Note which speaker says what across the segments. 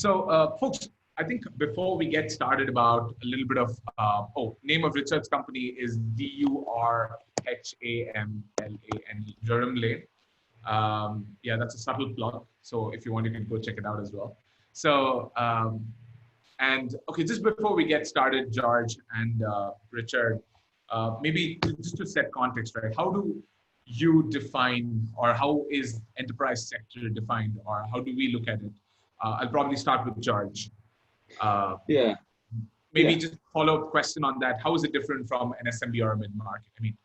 Speaker 1: Folks, I think before we get started about a little bit of, name of Richard's company is Durhamlane, Durhamlane. Yeah, that's a subtle plug. So if you want, you can go check it out as well. So, okay, just before we get started, George and Richard, maybe just to set context, right? How do you define, or how is enterprise sector defined, or how do we look at it? I'll probably start with George. Maybe just follow-up question on that. How is it different from an SMB or a mid-market? I mean,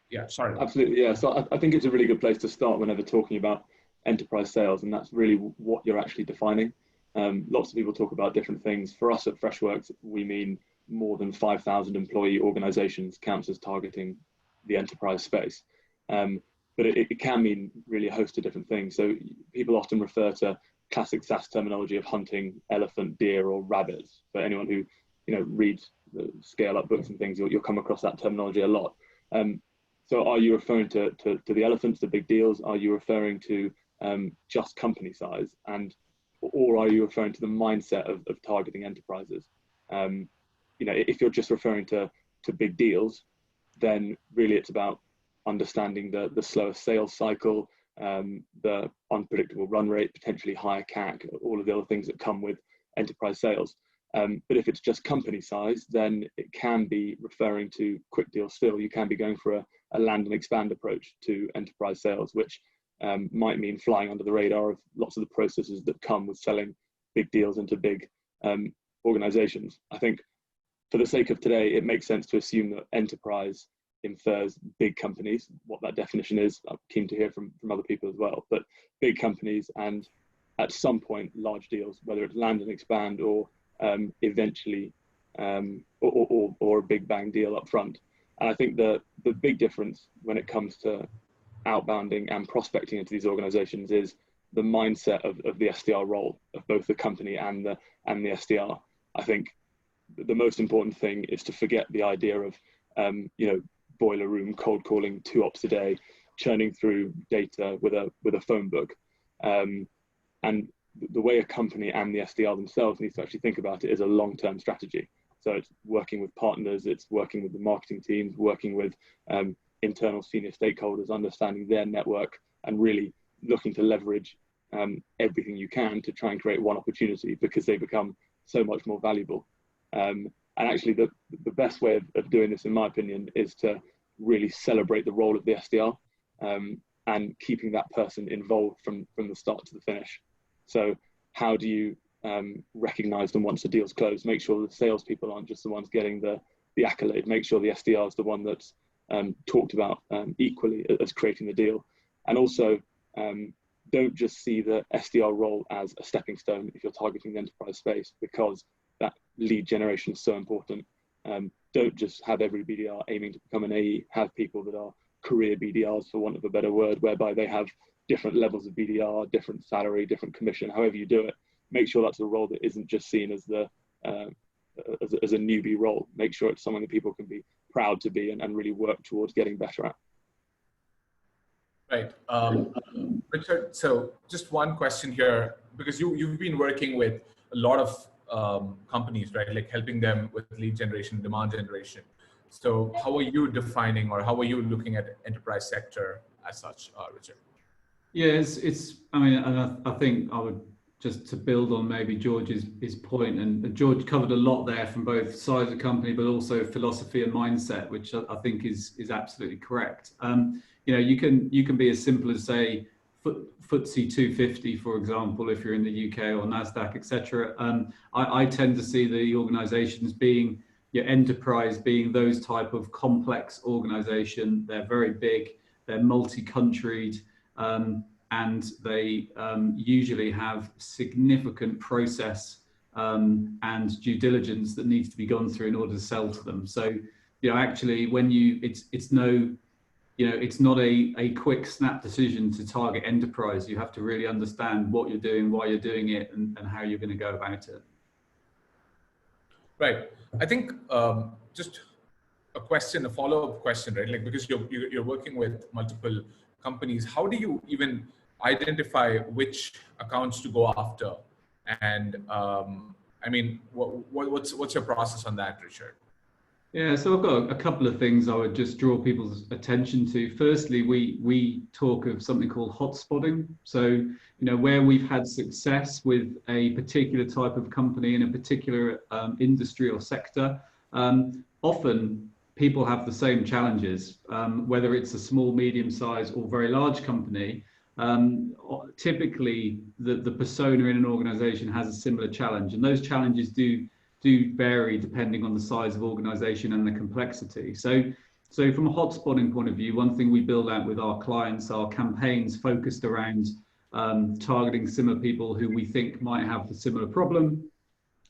Speaker 1: yeah, sorry.
Speaker 2: Absolutely, yeah. So I think it's a really good place to start whenever talking about enterprise sales, and that's really what you're actually defining. Lots of people talk about different things. For us at Freshworks, we mean more than 5,000 employee organizations counts as targeting the enterprise space. But it can mean really a host of different things. So people often refer to classic SaaS terminology of hunting elephant, deer, or rabbits. For anyone who reads the scale-up books and things, you'll come across that terminology a lot. So are you referring to the elephants, the big deals? Are you referring to just company size? Or are you referring to the mindset of targeting enterprises? If you're just referring to big deals, then really it's about understanding the slower sales cycle, the unpredictable run rate, potentially higher CAC, all of the other things that come with enterprise sales. But if it's just company size, then it can be referring to quick deals still. You can be going for a land and expand approach to enterprise sales, which might mean flying under the radar of lots of the processes that come with selling big deals into big organizations. I think for the sake of today, it makes sense to assume that enterprise infers big companies. What that definition is, I'm keen to hear from other people as well, but big companies and at some point large deals, whether it's land and expand or eventually or a big bang deal up front. And I think the big difference when it comes to outbounding and prospecting into these organizations is the mindset of the SDR role of both the company and the SDR. I think the most important thing is to forget the idea of boiler room cold calling 2 ops a day, churning through data with a phone book. And the way a company and the SDR themselves need to actually think about it is a long-term strategy. So it's working with partners, it's working with the marketing teams, working with internal senior stakeholders, understanding their network, and really looking to leverage everything you can to try and create one opportunity, because they become so much more valuable. And actually the best way of doing this, in my opinion, is to really celebrate the role of the SDR and keeping that person involved from the start to the finish. So how do you recognize them once the deal's closed? Make sure the salespeople aren't just the ones getting the accolade. Make sure the SDR is the one that's talked about equally as creating the deal. And also don't just see the SDR role as a stepping stone if you're targeting the enterprise space, because that lead generation is so important. Don't just have every BDR aiming to become an AE. Have people that are career BDRs, for want of a better word, whereby they have different levels of BDR, different salary, different commission, however you do it. Make sure that's a role that isn't just seen as as a newbie role. Make sure it's something that people can be proud to be and really work towards getting better at.
Speaker 1: Right. Richard, so just one question here, because you've been working with a lot of companies, right? Like helping them with lead generation, demand generation. So how are you defining, or how are you looking at enterprise sector as such, Richard?
Speaker 3: Yeah, I mean, and I think I would just to build on maybe George's point, and George covered a lot there from both sides of the company, but also philosophy and mindset, which I think is absolutely correct. You can be as simple as, say, FTSE 250, for example, if you're in the UK, or NASDAQ, etc. I tend to see the organizations being, your enterprise being those type of complex organization. They're very big, they're multi-countryed, and they usually have significant process and due diligence that needs to be gone through in order to sell to them. So, actually, when it's not a quick snap decision to target enterprise. You have to really understand what you're doing, why you're doing it, and how you're going to go about it.
Speaker 1: Right. I think just a follow-up question, right? Like, because you're working with multiple companies, how do you even identify which accounts to go after And I mean, what's your process on that, Richard?
Speaker 3: Yeah, so I've got a couple of things I would just draw people's attention to. Firstly, we talk of something called hotspotting. So, where we've had success with a particular type of company in a particular industry or sector, often people have the same challenges, whether it's a small, medium-sized or very large company. Typically, the persona in an organization has a similar challenge, and those challenges do vary depending on the size of organization and the complexity. So from a hotspotting point of view, one thing we build out with our clients are campaigns focused around targeting similar people who we think might have the similar problem,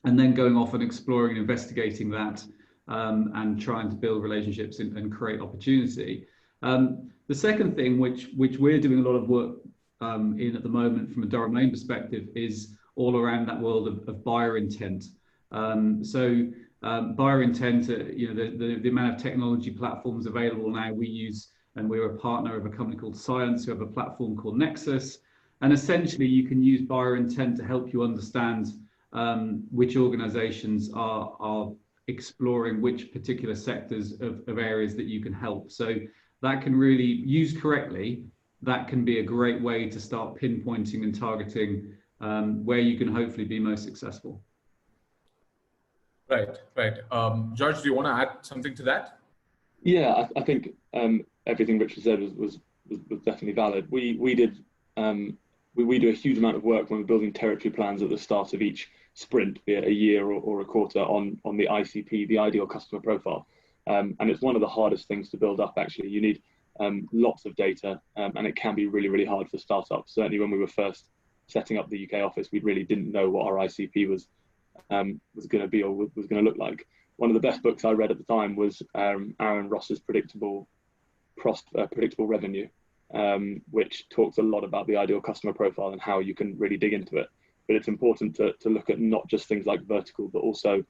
Speaker 3: and then going off and exploring and investigating that, and trying to build relationships and create opportunity. The second thing, which we're doing a lot of work in at the moment from a Durhamlane perspective, is all around that world of buyer intent. Buyer intent, the amount of technology platforms available now, we use, and we're a partner of a company called Science, who have a platform called Nexus. And essentially, you can use buyer intent to help you understand which organizations are exploring which particular sectors of areas that you can help. So that can really, used correctly, that can be a great way to start pinpointing and targeting where you can hopefully be most successful.
Speaker 1: Right. George, do you want to add something to that?
Speaker 2: Yeah, I think everything Richard said was definitely valid. We do a huge amount of work when we're building territory plans at the start of each sprint, be it a year or a quarter, on the ICP, the ideal customer profile. And it's one of the hardest things to build up, actually. You need lots of data, and it can be really, really hard for startups. Certainly when we were first setting up the UK office, we really didn't know what our ICP was going to be or was going to look like. One of the best books I read at the time was Aaron Ross's Predictable Revenue, which talks a lot about the ideal customer profile and how you can really dig into it. But it's important to look at not just things like vertical, but also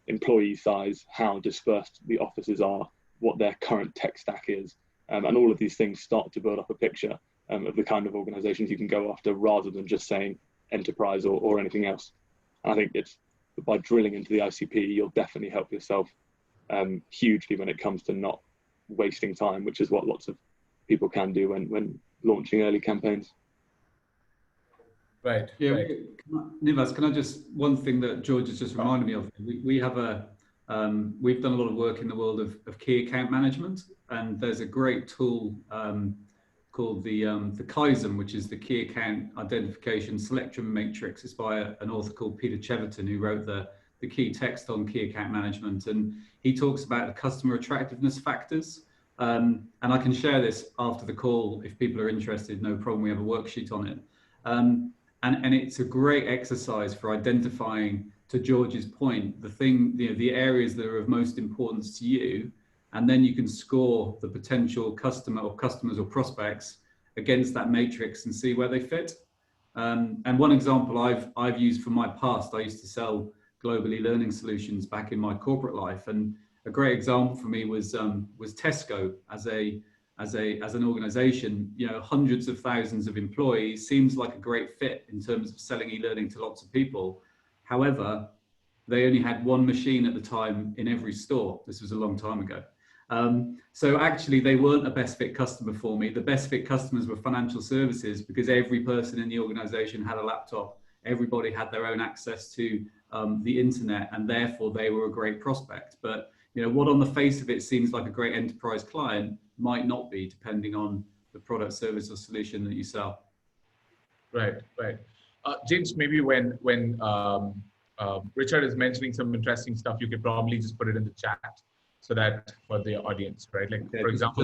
Speaker 2: employee size, how dispersed the offices are, what their current tech stack is, and all of these things start to build up a picture of the kind of organizations you can go after, rather than just saying enterprise or anything else. And I think it's by drilling into the ICP, you'll definitely help yourself hugely when it comes to not wasting time, which is what lots of people can do when launching early campaigns.
Speaker 1: Right.
Speaker 3: Yeah.
Speaker 1: Right.
Speaker 3: Nivas, can I just, one thing that George has just reminded me of, we have we've done a lot of work in the world of key account management, and there's a great tool called the Kaizen, which is the key account identification selection matrix. It's by an author called Peter Cheverton, who wrote the key text on key account management, and he talks about the customer attractiveness factors. And I can share this after the call if people are interested. No problem. We have a worksheet on it, and it's a great exercise for identifying, to George's point, the areas that are of most importance to you. And then you can score the potential customer or customers or prospects against that matrix and see where they fit. And one example I've used from my past, I used to sell globally learning solutions back in my corporate life, and a great example for me was Tesco as an organization. Hundreds of thousands of employees, seems like a great fit in terms of selling e-learning to lots of people. However, they only had one machine at the time in every store. This was a long time ago. So actually they weren't a best fit customer for me. The best fit customers were financial services, because every person in the organization had a laptop. Everybody had their own access to the internet, and therefore they were a great prospect. But what on the face of it seems like a great enterprise client might not be, depending on the product, service or solution that you sell.
Speaker 1: Right. James, maybe when Richard is mentioning some interesting stuff, you could probably just put it in the chat, so that for the audience, right? Like, okay, for example,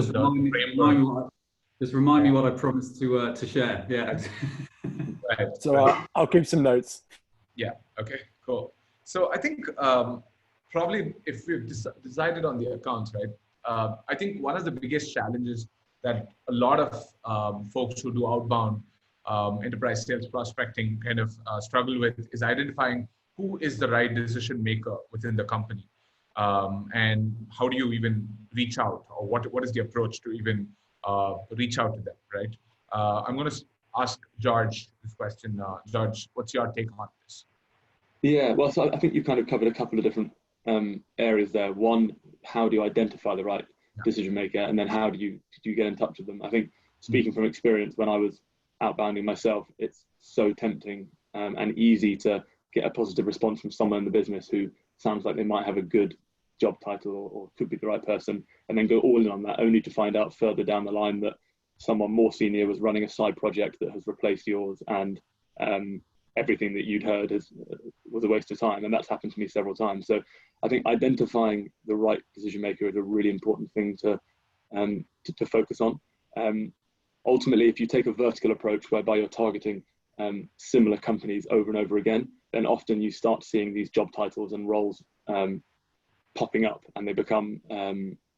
Speaker 3: just remind me what I promised to share. Yeah.
Speaker 1: Right.
Speaker 4: So I'll keep some notes.
Speaker 1: Yeah. Okay. Cool. So I think probably if we've decided on the accounts, right? I think one of the biggest challenges that a lot of folks who do outbound enterprise sales prospecting kind of struggle with is identifying who is the right decision maker within the company. And how do you even reach out, or what is the approach to even reach out to them, right? I'm going to ask George this question. George, what's your take on this?
Speaker 2: Yeah, well, so I think you've kind of covered a couple of different areas there. One, how do you identify the right decision maker, and then how do you get in touch with them? I think, speaking from experience, when I was outbounding myself, it's so tempting and easy to get a positive response from someone in the business who sounds like they might have a good job title or could be the right person, and then go all in on that, only to find out further down the line that someone more senior was running a side project that has replaced yours, and everything that you'd heard was a waste of time. And that's happened to me several times. So I think identifying the right decision maker is a really important thing to focus on. Ultimately, if you take a vertical approach whereby you're targeting similar companies over and over again, then often you start seeing these job titles and roles popping up, and they become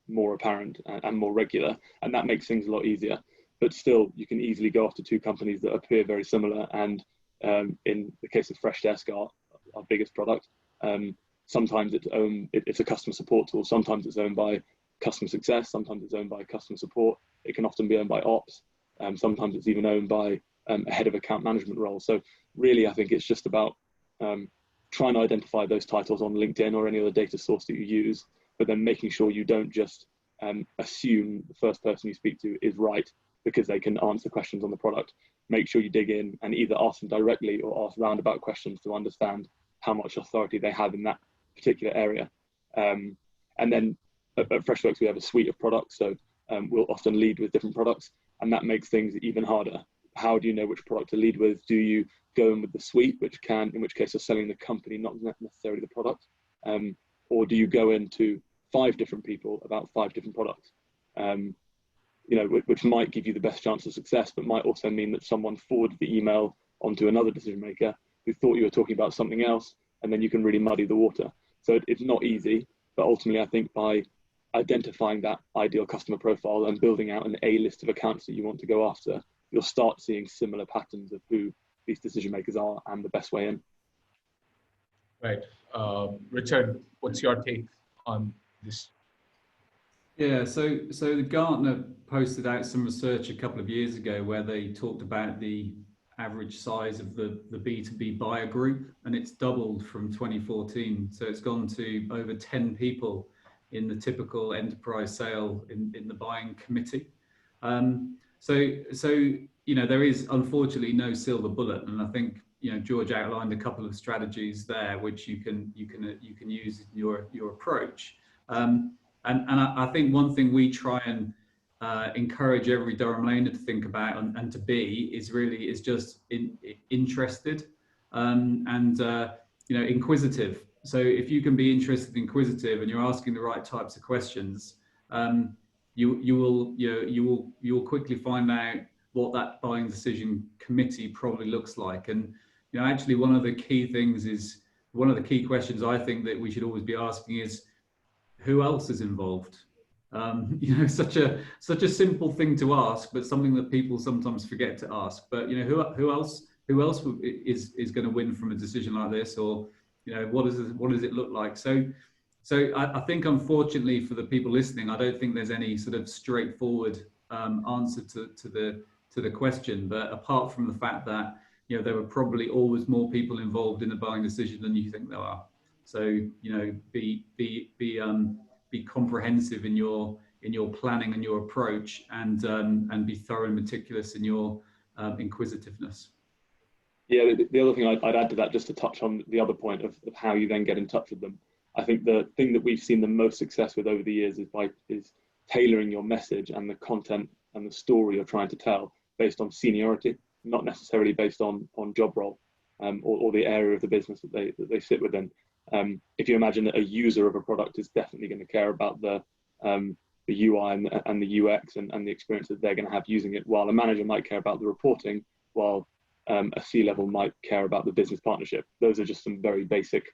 Speaker 2: more apparent and more regular, and that makes things a lot easier. But still, you can easily go after two companies that appear very similar, and in the case of Freshdesk, our biggest product, sometimes it's a customer support tool, sometimes it's owned by customer success, sometimes it's owned by customer support, it can often be owned by ops, sometimes it's even owned by a head of account management role. So really, I think it's just about trying to identify those titles on LinkedIn or any other data source that you use, but then making sure you don't just assume the first person you speak to is right because they can answer questions on the product. Make sure you dig in and either ask them directly or ask roundabout questions to understand how much authority they have in that particular area. And then at Freshworks, we have a suite of products, so we'll often lead with different products, and that makes things even harder. How do you know which product to lead with? Do you go in with the suite, in which case you're selling the company, not necessarily the product? Or do you go into 5 different people about 5 different products? Which might give you the best chance of success, but might also mean that someone forwarded the email onto another decision maker who thought you were talking about something else, and then you can really muddy the water. So it's not easy, but ultimately I think by identifying that ideal customer profile and building out an A list of accounts that you want to go after, you'll start seeing similar patterns of who these decision makers are and the best way in.
Speaker 1: Right. Richard, what's your take on this?
Speaker 3: Yeah, so the Gartner posted out some research a couple of years ago where they talked about the average size of the B2B buyer group, and it's doubled from 2014. So it's gone to over 10 people in the typical enterprise sale in the buying committee. So there is unfortunately no silver bullet, and I think George outlined a couple of strategies there which you can use in your approach. And I think one thing we try and encourage every Durhamlaner to think about and to be is just interested and inquisitive. So if you can be interested, inquisitive, and you're asking the right types of questions, you will quickly find out what that buying decision committee probably looks like. And actually one of the key questions I think that we should always be asking is, who else is involved? Such a simple thing to ask, but something that people sometimes forget to ask. But who else is going to win from a decision like this, or what does it look like? So I think, unfortunately for the people listening, I don't think there's any sort of straightforward answer to the question. But apart from the fact that there are probably always more people involved in the buying decision than you think there are. So be comprehensive in your planning and your approach, and be thorough and meticulous in your inquisitiveness.
Speaker 2: Yeah, the other thing I'd add to that, just to touch on the other point of how you then get in touch with them. I think the thing that we've seen the most success with over the years is tailoring your message and the content and the story you're trying to tell based on seniority, not necessarily based on job role or the area of the business that they sit within. If you imagine that a user of a product is definitely going to care about the UI and the UX and the experience that they're going to have using it, while a manager might care about the reporting, while a C-level might care about the business partnership. Those are just some very basic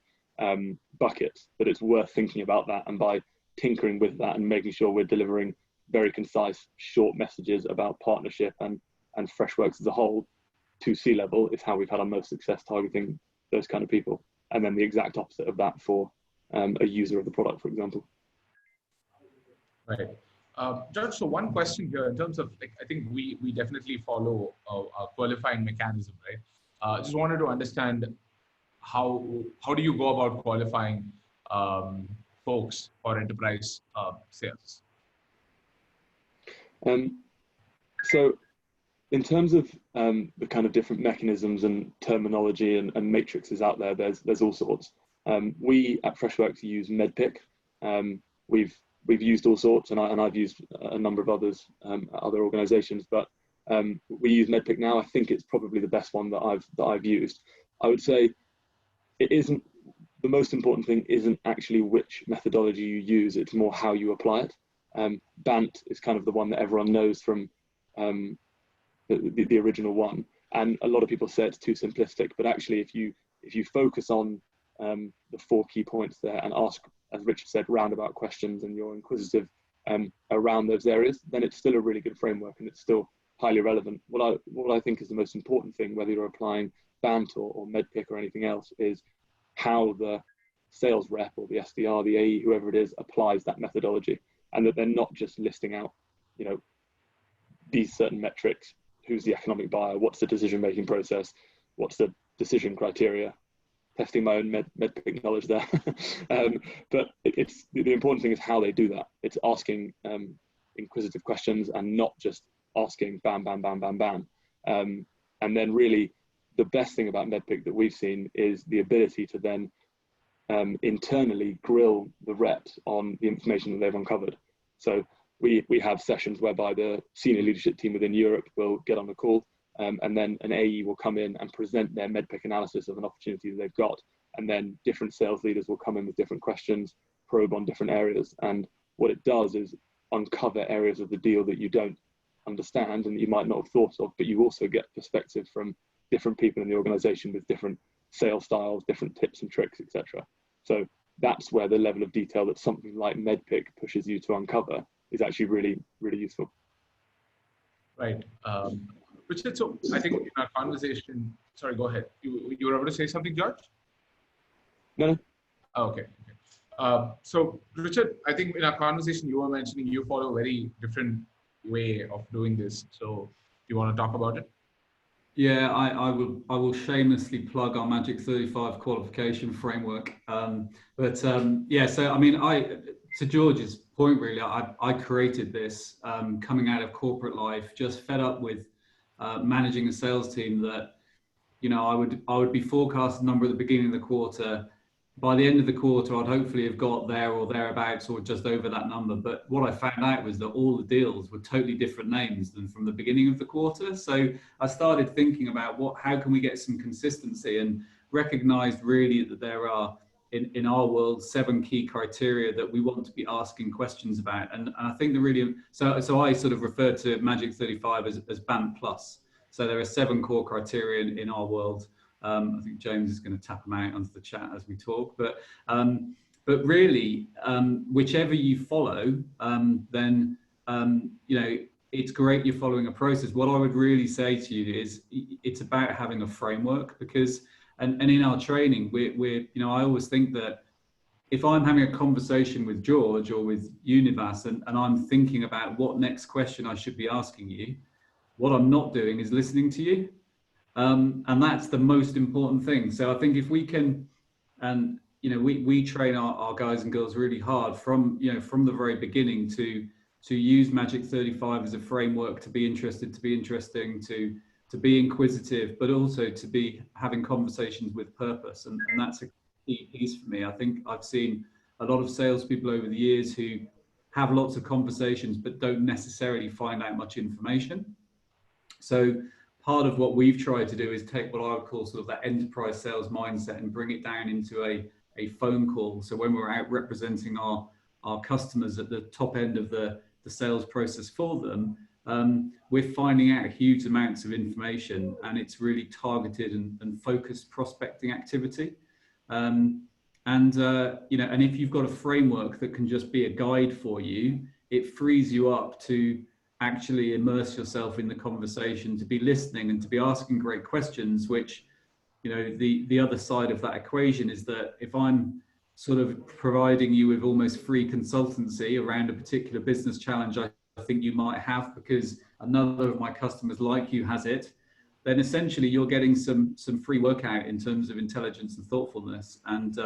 Speaker 2: buckets, but it's worth thinking about that, and by tinkering with that and making sure we're delivering very concise, short messages about partnership and Freshworks as a whole to C-level is how we've had our most success targeting those kind of people. And then the exact opposite of that for a user of the product, for example.
Speaker 1: Right. George, so one question here in terms of, like, I think we definitely follow a qualifying mechanism, right? Just wanted to understand how do you go about qualifying folks for enterprise sales?
Speaker 2: So in terms of the kind of different mechanisms and terminology and matrices out there, there's all sorts. We at Freshworks use MEDPIC. We've used all sorts, and I've used a number of others at other organisations, but we use MEDPIC now. I think it's probably the best one that I've used. I would say it isn't, the most important thing isn't actually which methodology you use, it's more how you apply it. BANT is kind of the one that everyone knows from the original one, and a lot of people say it's too simplistic, but actually if you focus on the 4 key points there and ask, as Richard said, roundabout questions, and you're inquisitive around those areas, then it's still a really good framework and it's still highly relevant. What I think is the most important thing, whether you're applying BANT or MEDPIC or anything else, is how the sales rep or the SDR, the AE, whoever it is, applies that methodology, and that they're not just listing out, these certain metrics. Who's the economic buyer? What's the decision-making process? What's the decision criteria? Testing my own MEDPIC knowledge there. But it's the important thing is how they do that. It's asking inquisitive questions and not just asking bam, bam, bam, bam, bam. And then really the best thing about MEDPIC that we've seen is the ability to then internally grill the reps on the information that they've uncovered. So we have sessions whereby the senior leadership team within Europe will get on the call, and then an AE will come in and present their MEDPIC analysis of an opportunity that they've got. And then different sales leaders will come in with different questions, probe on different areas. And what it does is uncover areas of the deal that you don't understand and you might not have thought of, but you also get perspective from different people in the organization with different sales styles, different tips and tricks, etc. So that's where the level of detail that something like MEDPIC pushes you to uncover is actually really, really useful.
Speaker 1: Right. Richard, so I think in our conversation, sorry, go ahead. You were able to say something, George?
Speaker 2: No.
Speaker 1: Oh, okay. So Richard, I think in our conversation, you were mentioning you follow a very different way of doing this. So do you want to talk about it?
Speaker 3: Yeah, I will shamelessly plug our Magic 35 qualification framework. Yeah, so I mean, to George's point, really, I created this coming out of corporate life, just fed up with managing a sales team that, I would be forecast a number at the beginning of the quarter. By the end of the quarter, I'd hopefully have got there or thereabouts or just over that number. But what I found out was that all the deals were totally different names than from the beginning of the quarter. So I started thinking about how can we get some consistency, and recognized really that there are, in our world, 7 key criteria that we want to be asking questions about. And I think so I sort of refer to Magic 35 as BANT plus. So there are 7 core criteria in our world. I think James is going to tap them out onto the chat as we talk, but really, whichever you follow, then it's great you're following a process. What I would really say to you is it's about having a framework, because and in our training, I always think that if I'm having a conversation with George or with Univas and I'm thinking about what next question I should be asking you, what I'm not doing is listening to you. And that's the most important thing. So I think if we can, and we train our guys and girls really hard from the very beginning to use Magic 35 as a framework, to be interested, to be interesting, to be inquisitive, but also to be having conversations with purpose. And that's a key piece for me. I think I've seen a lot of salespeople over the years who have lots of conversations, but don't necessarily find out much information. So part of what we've tried to do is take what I would call sort of that enterprise sales mindset and bring it down into a phone call. So when we're out representing our customers at the top end of the sales process for them, we're finding out huge amounts of information, and it's really targeted and focused prospecting activity. And if you've got a framework that can just be a guide for you, it frees you up to actually immerse yourself in the conversation, to be listening and to be asking great questions, which, the other side of that equation is that if I'm sort of providing you with almost free consultancy around a particular business challenge I think you might have because another of my customers like you has it, then essentially you're getting some free workout in terms of intelligence and thoughtfulness, and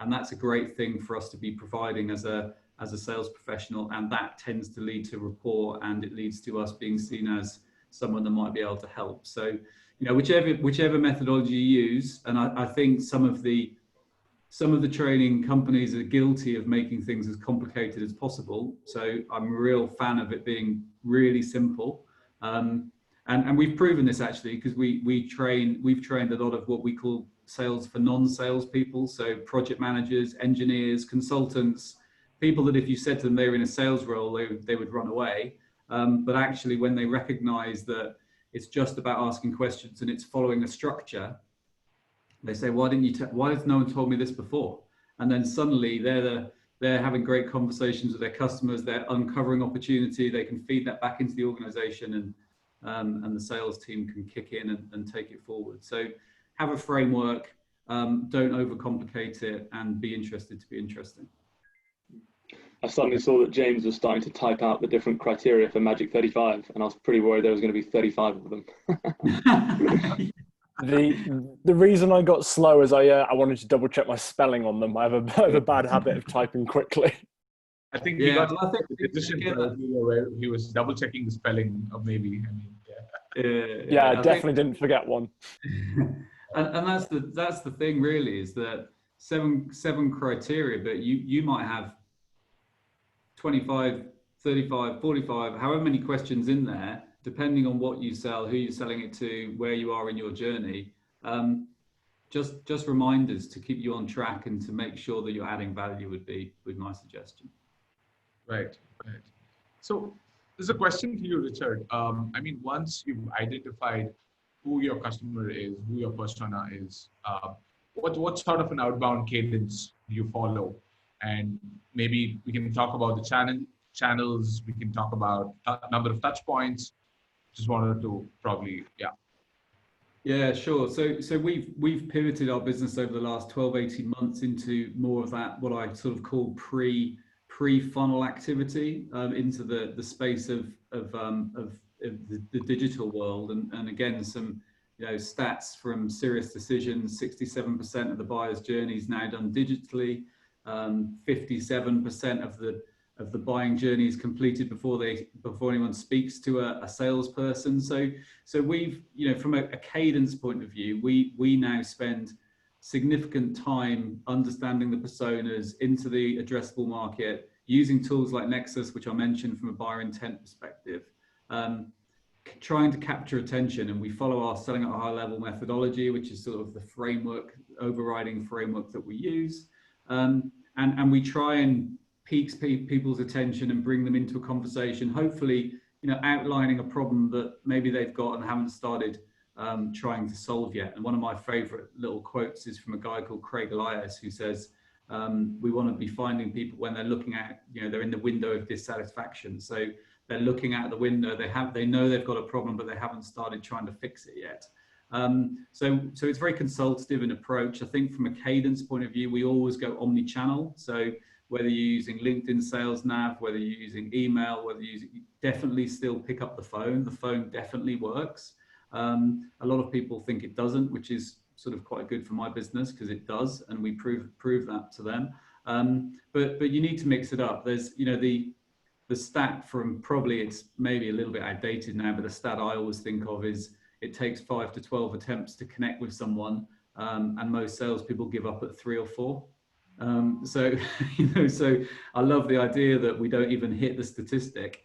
Speaker 3: that's a great thing for us to be providing as a sales professional, and that tends to lead to rapport, and it leads to us being seen as someone that might be able to help. So, you know, whichever methodology you use, and I think some of the training companies are guilty of making things as complicated as possible. So I'm a real fan of it being really simple. And we've proven this actually, because we've trained a lot of what we call sales for non-sales people. So project managers, engineers, consultants, people that if you said to them they were in a sales role, they would run away. But actually when they recognize that it's just about asking questions and it's following a structure, they say, why has no one told me this before? And then suddenly they're having great conversations with their customers, they're uncovering opportunity, they can feed that back into the organization, and the sales team can kick in and take it forward. So have a framework, don't overcomplicate it, and be interested to be interesting.
Speaker 2: I suddenly saw that James was starting to type out the different criteria for Magic 35, and I was pretty worried there was going to be 35 of them.
Speaker 4: The reason I got slow is I wanted to double check my spelling on them. I have a bad habit of typing quickly.
Speaker 1: I think he got the decision where he was double checking the spelling of maybe. I mean,
Speaker 4: I definitely didn't forget one.
Speaker 3: and that's the thing really, is that seven criteria, but you might have 25, 35, 45, however many questions in there, depending on what you sell, who you're selling it to, where you are in your journey. Just reminders to keep you on track and to make sure that you're adding value would be my suggestion.
Speaker 1: Right. So there's a question for you, Richard. I mean, once you've identified who your customer is, who your persona is, what sort of an outbound cadence do you follow? And maybe we can talk about the channels, we can talk about number of touch points. Just wanted to probably,
Speaker 3: Yeah, sure. So we've pivoted our business over the last 12, 18 months into more of that, what I sort of call pre-funnel activity, into the space of the digital world. And again, some stats from Serious Decisions: 67% of the buyer's journey is now done digitally. 57% of the buying journey is completed before anyone speaks to a salesperson. So we've, from a cadence point of view, we now spend significant time understanding the personas into the addressable market, using tools like Nexus, which I mentioned from a buyer intent perspective, trying to capture attention. And we follow our selling at a high level methodology, which is sort of the framework, overriding framework that we use. And we try and pique people's attention and bring them into a conversation, hopefully, outlining a problem that maybe they've got and haven't started trying to solve yet. And one of my favorite little quotes is from a guy called Craig Elias, who says, we want to be finding people when they're looking at, they're in the window of dissatisfaction. So they're looking out the window, they know they've got a problem, but they haven't started trying to fix it yet. So it's very consultative in approach. I think from a cadence point of view, we always go omni-channel. So whether you're using LinkedIn Sales Nav, whether you're using email, you definitely still pick up the phone. The phone definitely works. A lot of people think it doesn't, which is sort of quite good for my business, because it does, and we prove that to them. But you need to mix it up. There's the stat from, probably it's maybe a little bit outdated now, but the stat I always think of is it takes 5 to 12 attempts to connect with someone, and most salespeople give up at 3 or 4. So I love the idea that we don't even hit the statistic.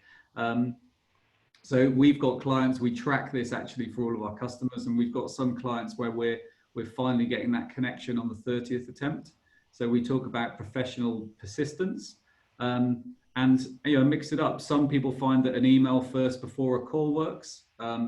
Speaker 3: So we've got clients, we track this actually for all of our customers, and we've got some clients where we're finally getting that connection on the 30th attempt. So we talk about professional persistence, and mix it up. Some people find that an email first before a call works.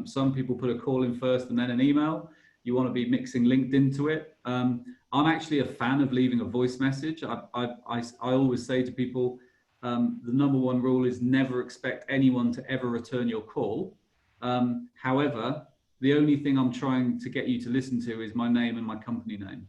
Speaker 3: Some people put a call in first and then an email. You want to be mixing LinkedIn to it. I'm actually a fan of leaving a voice message. I always say to people, the number one rule is never expect anyone to ever return your call. However, the only thing I'm trying to get you to listen to is my name and my company name.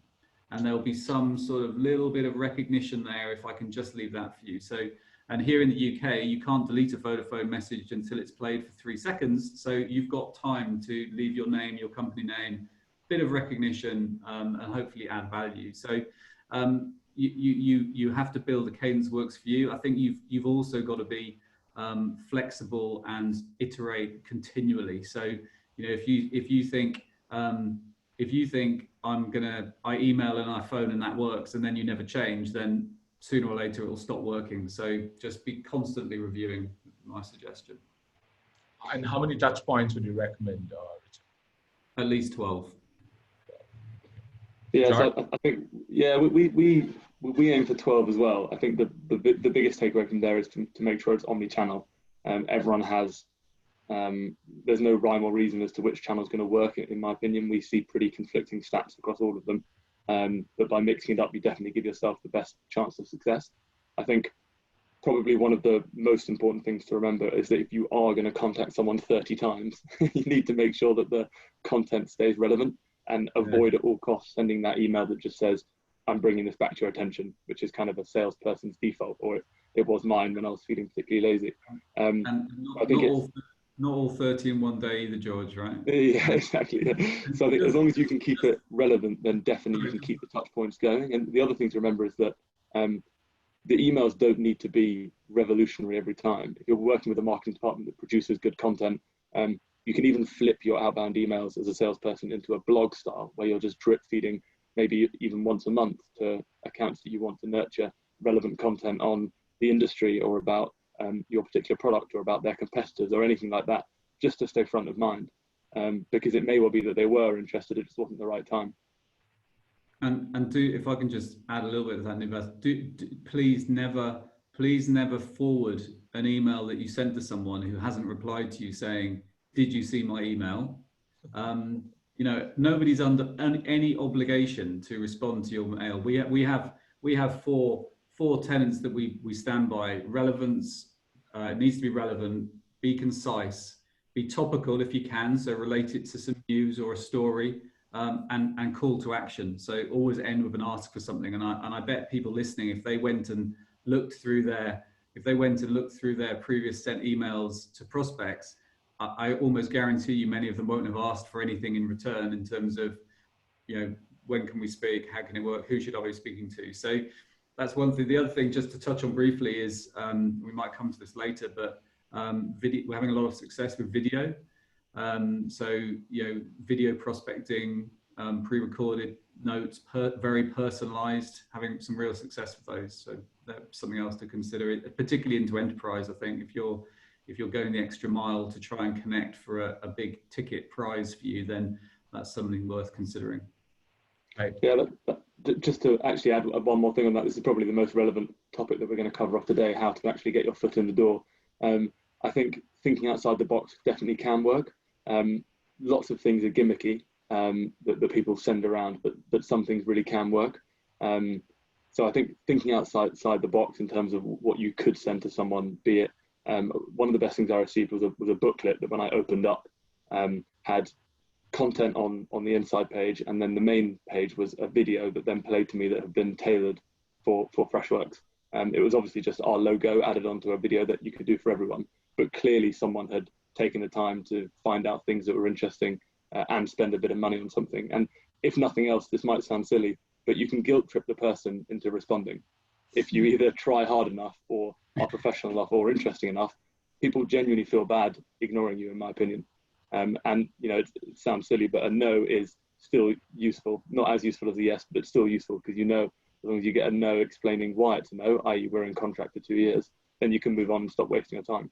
Speaker 3: and there'll be some sort of little bit of recognition there if I can just leave that for you. So, and here in the UK, you can't delete a Vodafone message until it's played for 3 seconds. So you've got time to leave your name, your company name, bit of recognition, and hopefully add value. So you have to build a cadence that works for you. I think you've also got to be flexible and iterate continually. So, you know, if you think I email and I phone and that works, and then you never change, then sooner or later it will stop working. So just be constantly reviewing, my suggestion.
Speaker 1: And how many touch points would you recommend, Richard?
Speaker 3: At least 12.
Speaker 2: Yeah, so I think, yeah, we aim for 12 as well. I think the biggest takeaway from there is to make sure it's omni-channel. Everyone has, there's no rhyme or reason as to which channel is going to work. In my opinion, we see pretty conflicting stats across all of them. But by mixing it up, you definitely give yourself the best chance of success. I think probably one of the most important things to remember is that if you are going to contact someone 30 times, you need to make sure that the content stays relevant, and avoid at all costs sending that email that just says, I'm bringing this back to your attention, which is kind of a salesperson's default, or it was mine when I was feeling particularly lazy.
Speaker 3: And
Speaker 2: I think
Speaker 3: not all 30 in one day either, George, right?
Speaker 2: Yeah, exactly. So I think as long as you can keep it relevant, then definitely you can keep the touch points going. And the other thing to remember is that the emails don't need to be revolutionary every time. If you're working with a marketing department that produces good content, you can even flip your outbound emails as a salesperson into a blog style, where you're just drip feeding maybe even once a month to accounts that you want to nurture relevant content on the industry, or about your particular product, or about their competitors, or anything like that, just to stay front of mind. Because it may well be that they were interested, it just wasn't the right time.
Speaker 3: And do, if I can just add a little bit of that, Nibas, please never forward an email that you sent to someone who hasn't replied to you saying, did you see my email? You know, nobody's under any obligation to respond to your mail. We have four tenets that we stand by. Relevance, it needs to be relevant, be concise, be topical if you can, so relate it to some news or a story, and call to action. So always end with an ask for something. And I bet people listening, if they went and looked through their previous sent emails to prospects, I almost guarantee you many of them won't have asked for anything in return in terms of, you know, when can we speak? How can it work? Who should I be speaking to? So that's one thing. The other thing, just to touch on briefly, is we might come to this later, but we're having a lot of success with video. So, you know, video prospecting, pre-recorded notes, very personalized, having some real success with those. So that's something else to consider, particularly into enterprise. I think if you're going the extra mile to try and connect for a big ticket prize for you, then that's something worth considering.
Speaker 1: Right.
Speaker 2: Yeah, just to actually add one more thing on that, this is probably the most relevant topic that we're going to cover off today, how to actually get your foot in the door. I think thinking outside the box definitely can work. Lots of things are gimmicky that people send around, but some things really can work. So I think thinking outside the box in terms of what you could send to someone, be it one of the best things I received was a booklet that when I opened up had content on the inside page, and then the main page was a video that then played to me that had been tailored for Freshworks. It was obviously just our logo added onto a video that you could do for everyone, but clearly someone had taken the time to find out things that were interesting and spend a bit of money on something. And if nothing else, this might sound silly, but you can guilt trip the person into responding. If you either try hard enough or are professional enough or interesting enough, people genuinely feel bad ignoring you, in my opinion. And, you know, it sounds silly, but a no is still useful, not as useful as a yes, but still useful, because you know, as long as you get a no explaining why it's a no, i.e. we're in contract for 2 years, then you can move on and stop wasting your time.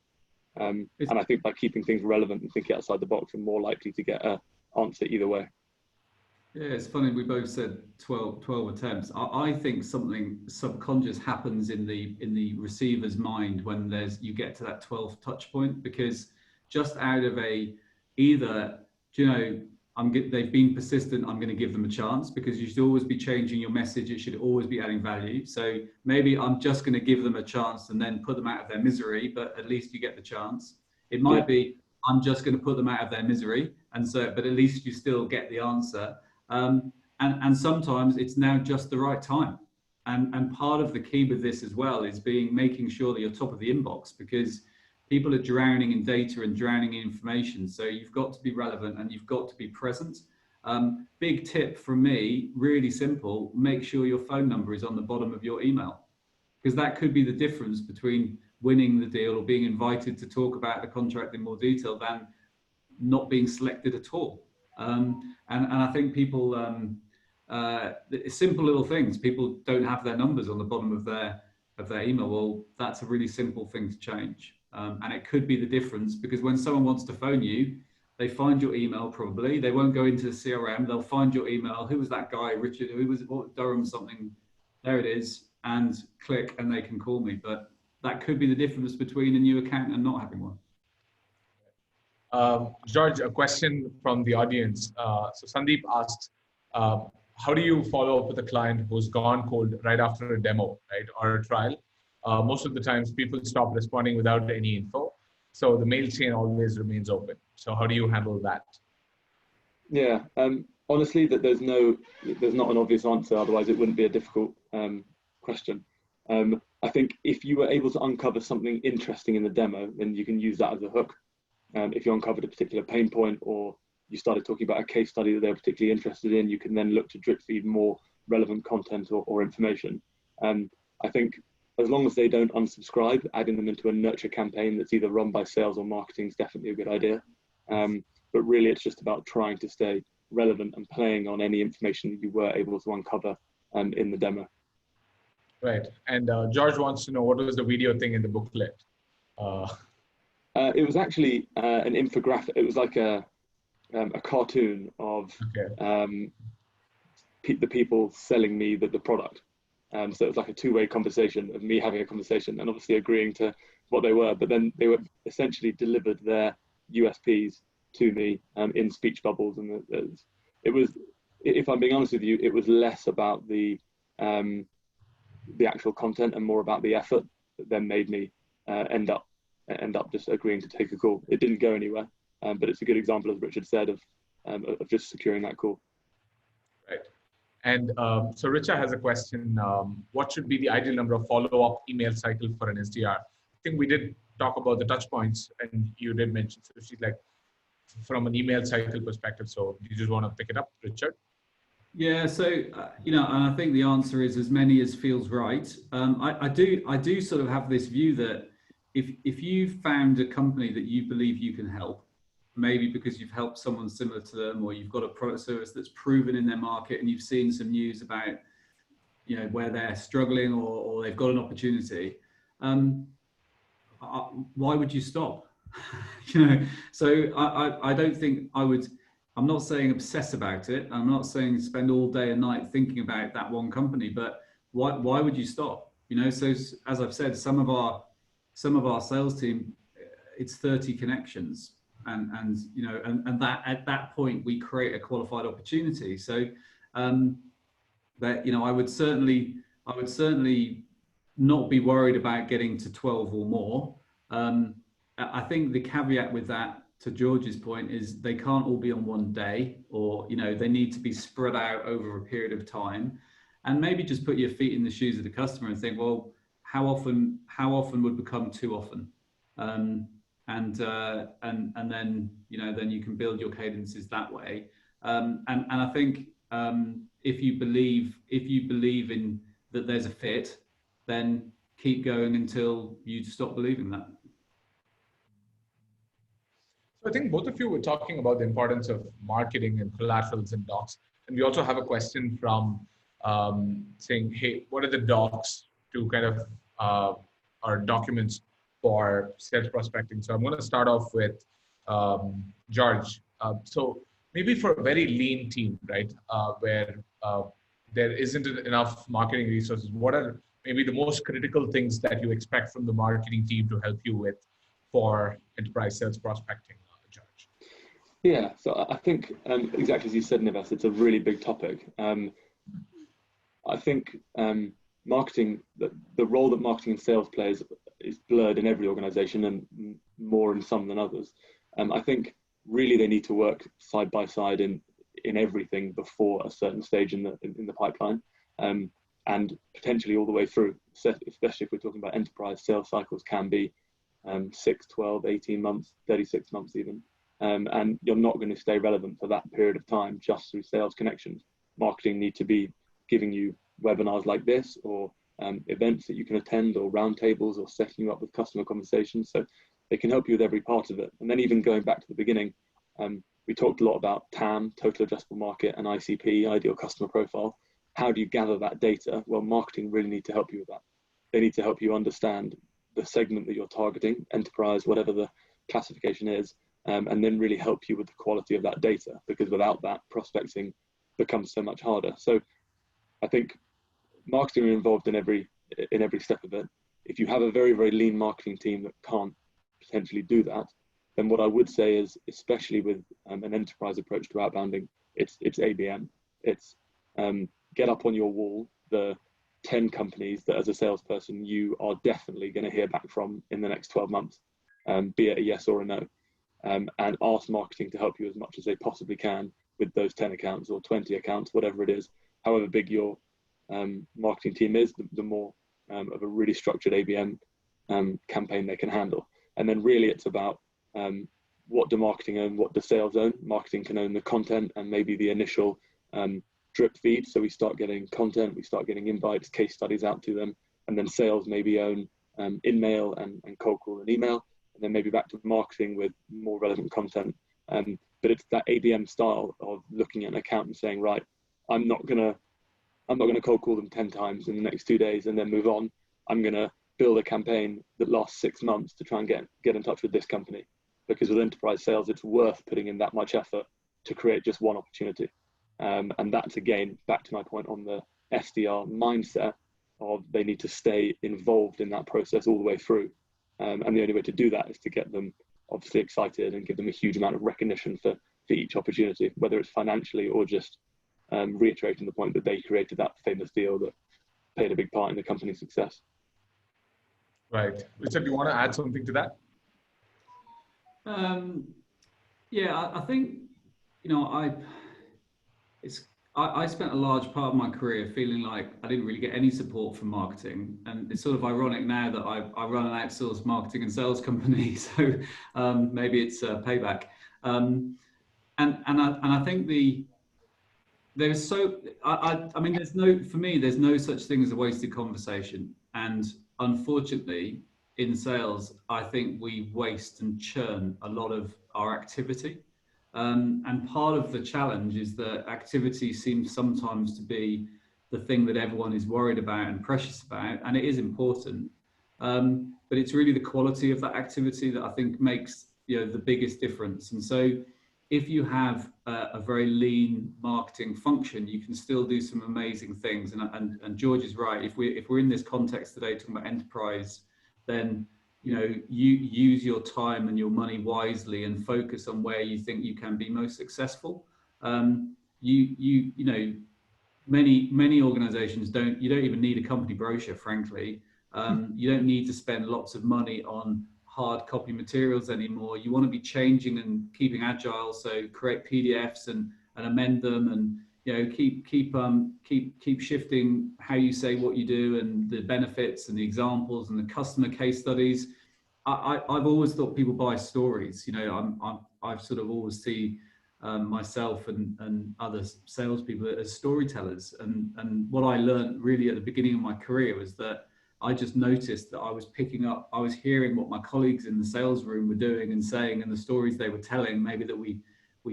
Speaker 2: And I think by keeping things relevant and thinking outside the box, you're more likely to get an answer either way.
Speaker 3: Yeah, it's funny, we both said 12 attempts. I think something subconscious happens in the receiver's mind when you get to that 12th touch point, because just out of either, you know, they've been persistent, I'm going to give them a chance, because you should always be changing your message. It should always be adding value. So maybe I'm just going to give them a chance and then put them out of their misery, but at least you get the chance. It might be, I'm just going to put them out of their misery. And so, but at least you still get the answer. and sometimes it's now just the right time. And part of the key with this as well is making sure that you're top of the inbox, because people are drowning in data and drowning in information. So you've got to be relevant and you've got to be present. Big tip from me, really simple: make sure your phone number is on the bottom of your email, because that could be the difference between winning the deal or being invited to talk about the contract in more detail than not being selected at all. And I think people, simple little things, people don't have their numbers on the bottom of their email. Well, that's a really simple thing to change. And it could be the difference, because when someone wants to phone you, they find your email probably. They won't go into the CRM. They'll find your email. Who was that guy, Richard? Who was it? Durham something? There it is. And click, and they can call me. But that could be the difference between a new account and not having one.
Speaker 1: George, a question from the audience. So Sandeep asks, how do you follow up with a client who's gone cold right after a demo, right, or a trial? Most of the times people stop responding without any info. So the mail chain always remains open. So how do you handle that?
Speaker 2: Yeah, honestly, that there's not an obvious answer. Otherwise, it wouldn't be a difficult question. I think if you were able to uncover something interesting in the demo, then you can use that as a hook. If you uncovered a particular pain point, or you started talking about a case study that they're particularly interested in, you can then look to drip feed more relevant content or information. I think as long as they don't unsubscribe, adding them into a nurture campaign that's either run by sales or marketing is definitely a good idea. But really, it's just about trying to stay relevant and playing on any information that you were able to uncover in the demo.
Speaker 1: Right. And George wants to know, what was the video thing in the booklet?
Speaker 2: It was actually an infographic. It was like a cartoon of the people selling me the product. So it was like a two-way conversation of me having a conversation and obviously agreeing to what they were, but then they were essentially delivered their USPs to me in speech bubbles. And it was, if I'm being honest with you, it was less about the actual content and more about the effort that then made me end up just agreeing to take a call. It didn't go anywhere, but it's a good example, as Richard said, of just securing that call.
Speaker 1: Right. And so Richa has a question. What should be the ideal number of follow-up email cycle for an SDR? I think we did talk about the touch points, and you did mention, so she's like, from an email cycle perspective. So do you just want to pick it up, Richard?
Speaker 3: Yeah, so and I think the answer is as many as feels right. I do sort of have this view that if you've found a company that you believe you can help, maybe because you've helped someone similar to them, or you've got a product service that's proven in their market, and you've seen some news about where they're struggling or they've got an opportunity, why would you stop? So I don't think I would. I'm not saying obsess about it. I'm not saying spend all day and night thinking about that one company, but why would you stop? So as I've said, some of our sales team, it's 30 connections, and that at that point we create a qualified opportunity. So that I would certainly not be worried about getting to 12 or more. I think the caveat with that, to George's point, is they can't all be on one day, or they need to be spread out over a period of time, and maybe just put your feet in the shoes of the customer and think, well, how often would become too often, and then then you can build your cadences that way, and I think if you believe in that there's a fit, then keep going until you stop believing that.
Speaker 1: So I think both of you were talking about the importance of marketing and collaterals and docs. And we also have a question from saying, hey, what are the docs to kind of, or documents for sales prospecting? So I'm going to start off with George. So maybe for a very lean team, right, where there isn't enough marketing resources, what are maybe the most critical things that you expect from the marketing team to help you with for enterprise sales prospecting, George?
Speaker 2: Yeah, so I think exactly as you said, Nivas, it's a really big topic. I think marketing, the role that marketing and sales plays is blurred in every organization, and more in some than others. I think really they need to work side by side in in everything before a certain stage in the pipeline, and potentially all the way through, especially if we're talking about enterprise. Sales cycles can be 6, 12, 18 months, 36 months even. And you're not going to stay relevant for that period of time just through sales connections. Marketing need to be giving you webinars like this, or events that you can attend, or roundtables, or setting you up with customer conversations. So they can help you with every part of it. And then even going back to the beginning, we talked a lot about TAM, total addressable market, and ICP, ideal customer profile. How do you gather that data? Well, marketing really need to help you with that. They need to help you understand the segment that you're targeting, enterprise, whatever the classification is, and then really help you with the quality of that data, because without that, prospecting becomes so much harder. So I think marketing are involved in every step of it. If you have a very, very lean marketing team that can't potentially do that, then what I would say is, especially with an enterprise approach to outbounding, it's ABM. It's get up on your wall the 10 companies that as a salesperson you are definitely going to hear back from in the next 12 months, be it a yes or a no, and ask marketing to help you as much as they possibly can with those 10 accounts or 20 accounts, whatever it is. However big your marketing team is, the more of a really structured ABM campaign they can handle. And then really it's about what do marketing own, what do sales own? Marketing can own the content and maybe the initial drip feed. So we start getting content, we start getting invites, case studies out to them, and then sales maybe own in-mail and cold call and email, and then maybe back to marketing with more relevant content. But it's that ABM style of looking at an account and saying, right, I'm not gonna cold call them 10 times in the next 2 days and then move on. I'm gonna build a campaign that lasts 6 months to try and get in touch with this company. Because with enterprise sales, it's worth putting in that much effort to create just one opportunity. And that's, again, back to my point on the SDR mindset of they need to stay involved in that process all the way through. And the only way to do that is to get them obviously excited and give them a huge amount of recognition for each opportunity, whether it's financially or just reiterating the point that they created that famous deal that played a big part in the company's success.
Speaker 1: Right. Richard, do you want to add something to that?
Speaker 3: Yeah, I think, you know, I spent a large part of my career feeling like I didn't really get any support from marketing, and it's sort of ironic now that I run an outsourced marketing and sales company. So maybe it's payback. And I think there's no such thing as a wasted conversation, and unfortunately, in sales, I think we waste and churn a lot of our activity. And part of the challenge is that activity seems sometimes to be the thing that everyone is worried about and precious about, and it is important. But it's really the quality of that activity that I think makes, you know, the biggest difference. And so if you have a very lean marketing function, you can still do some amazing things. And George is right. If we're in this context today talking about enterprise, then, you know, you use your time and your money wisely and focus on where you think you can be most successful. You know, many organizations you don't even need a company brochure, frankly. You don't need to spend lots of money on hard copy materials anymore. You want to be changing and keeping agile, so create PDFs and amend them, and, you know, keep shifting how you say what you do, and the benefits and the examples and the customer case studies. I've always thought people buy stories. You know, I've sort of always see myself and other salespeople as storytellers. And what I learned really at the beginning of my career was that I just noticed that I was hearing what my colleagues in the sales room were doing and saying, and the stories they were telling, maybe that we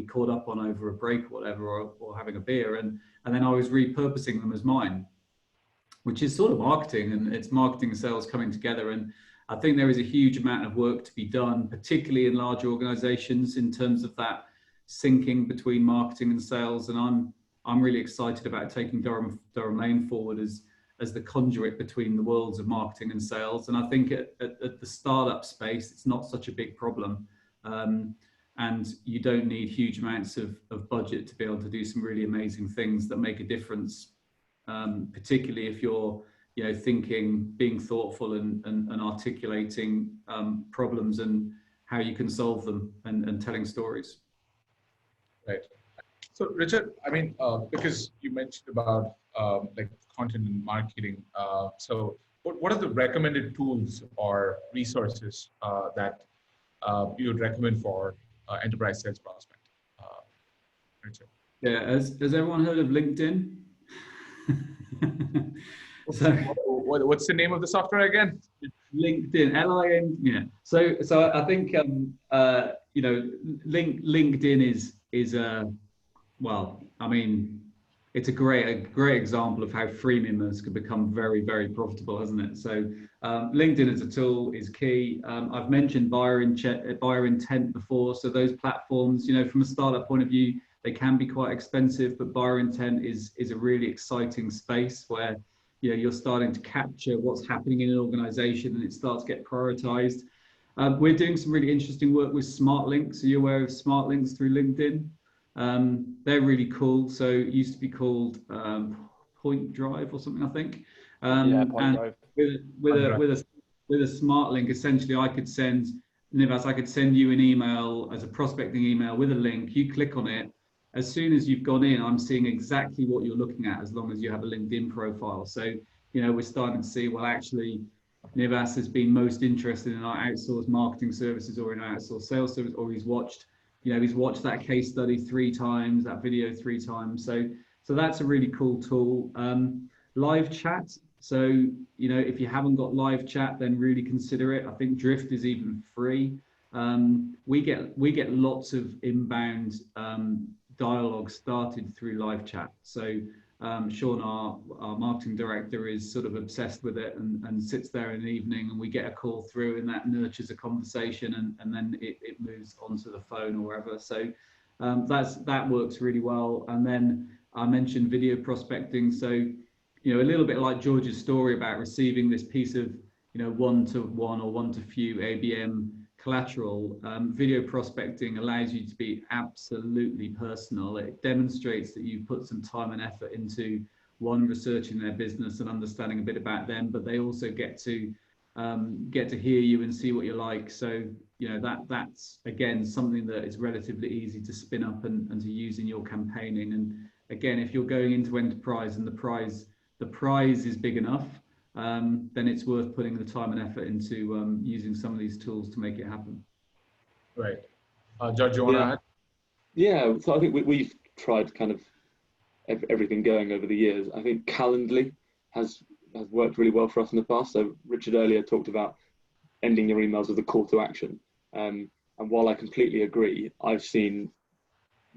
Speaker 3: caught up on over a break or whatever, or having a beer, and then I was repurposing them as mine, which is sort of marketing, and it's marketing and sales coming together. And I think there is a huge amount of work to be done, particularly in large organizations, in terms of that syncing between marketing and sales. And I'm really excited about taking Durhamlane forward as the conduit between the worlds of marketing and sales. And I think at the startup space, it's not such a big problem. And you don't need huge amounts of budget to be able to do some really amazing things that make a difference, particularly if you're, you know, thinking, being thoughtful and articulating problems and how you can solve them, and telling stories.
Speaker 1: Right. So Richard, I mean, because you mentioned about like content and marketing, so what are the recommended tools or resources that you would recommend for enterprise sales prospect? Richard.
Speaker 3: Yeah, has everyone heard of LinkedIn? So
Speaker 1: What's the name of the software again?
Speaker 3: LinkedIn, LIN, yeah. So I think you know, LinkedIn is a, well, I mean, it's a great example of how freemium has become very, very profitable, hasn't it? So LinkedIn as a tool is key. I've mentioned buyer intent before. So those platforms, you know, from a startup point of view, they can be quite expensive, but buyer intent is a really exciting space where, you know, you're starting to capture what's happening in an organization and it starts to get prioritized. We're doing some really interesting work with smart links. Are you aware of smart links through LinkedIn? They're really cool. So it used to be called Point Drive or something, I think.
Speaker 4: Yeah, Point
Speaker 3: and
Speaker 4: Drive.
Speaker 3: With a smart link, essentially, I could send Nivas, I could send you an email as a prospecting email with a link. You click on it. As soon as you've gone in, I'm seeing exactly what you're looking at, as long as you have a LinkedIn profile. So, you know, we're starting to see, well, actually, Nivas has been most interested in our outsourced marketing services or in our outsourced sales service, or he's watched that case study 3 times, that video 3 times. So that's a really cool tool. Live chat. So, you know, if you haven't got live chat, then really consider it. I think Drift is even free. We get lots of inbound dialogue started through live chat. So Sean, our marketing director, is sort of obsessed with it and sits there in the evening, and we get a call through, and that nurtures a conversation, and then it moves onto the phone or wherever. So that works really well. And then I mentioned video prospecting. So, you know, a little bit like George's story about receiving this piece of, you know, 1-to-1 or 1-to-few ABM collateral. Video prospecting allows you to be absolutely personal. It demonstrates that you've put some time and effort into, one, researching their business and understanding a bit about them, but they also get to hear you and see what you like. So, you know, that's again something that is relatively easy to spin up and to use in your campaigning. And again, if you're going into enterprise and the prize is big enough, then it's worth putting the time and effort into using some of these tools to make it happen.
Speaker 1: Right. George, you want to add?
Speaker 2: Yeah, so I think we've tried kind of everything going over the years. I think Calendly has worked really well for us in the past. So Richard earlier talked about ending your emails with a call to action. And while I completely agree, I've seen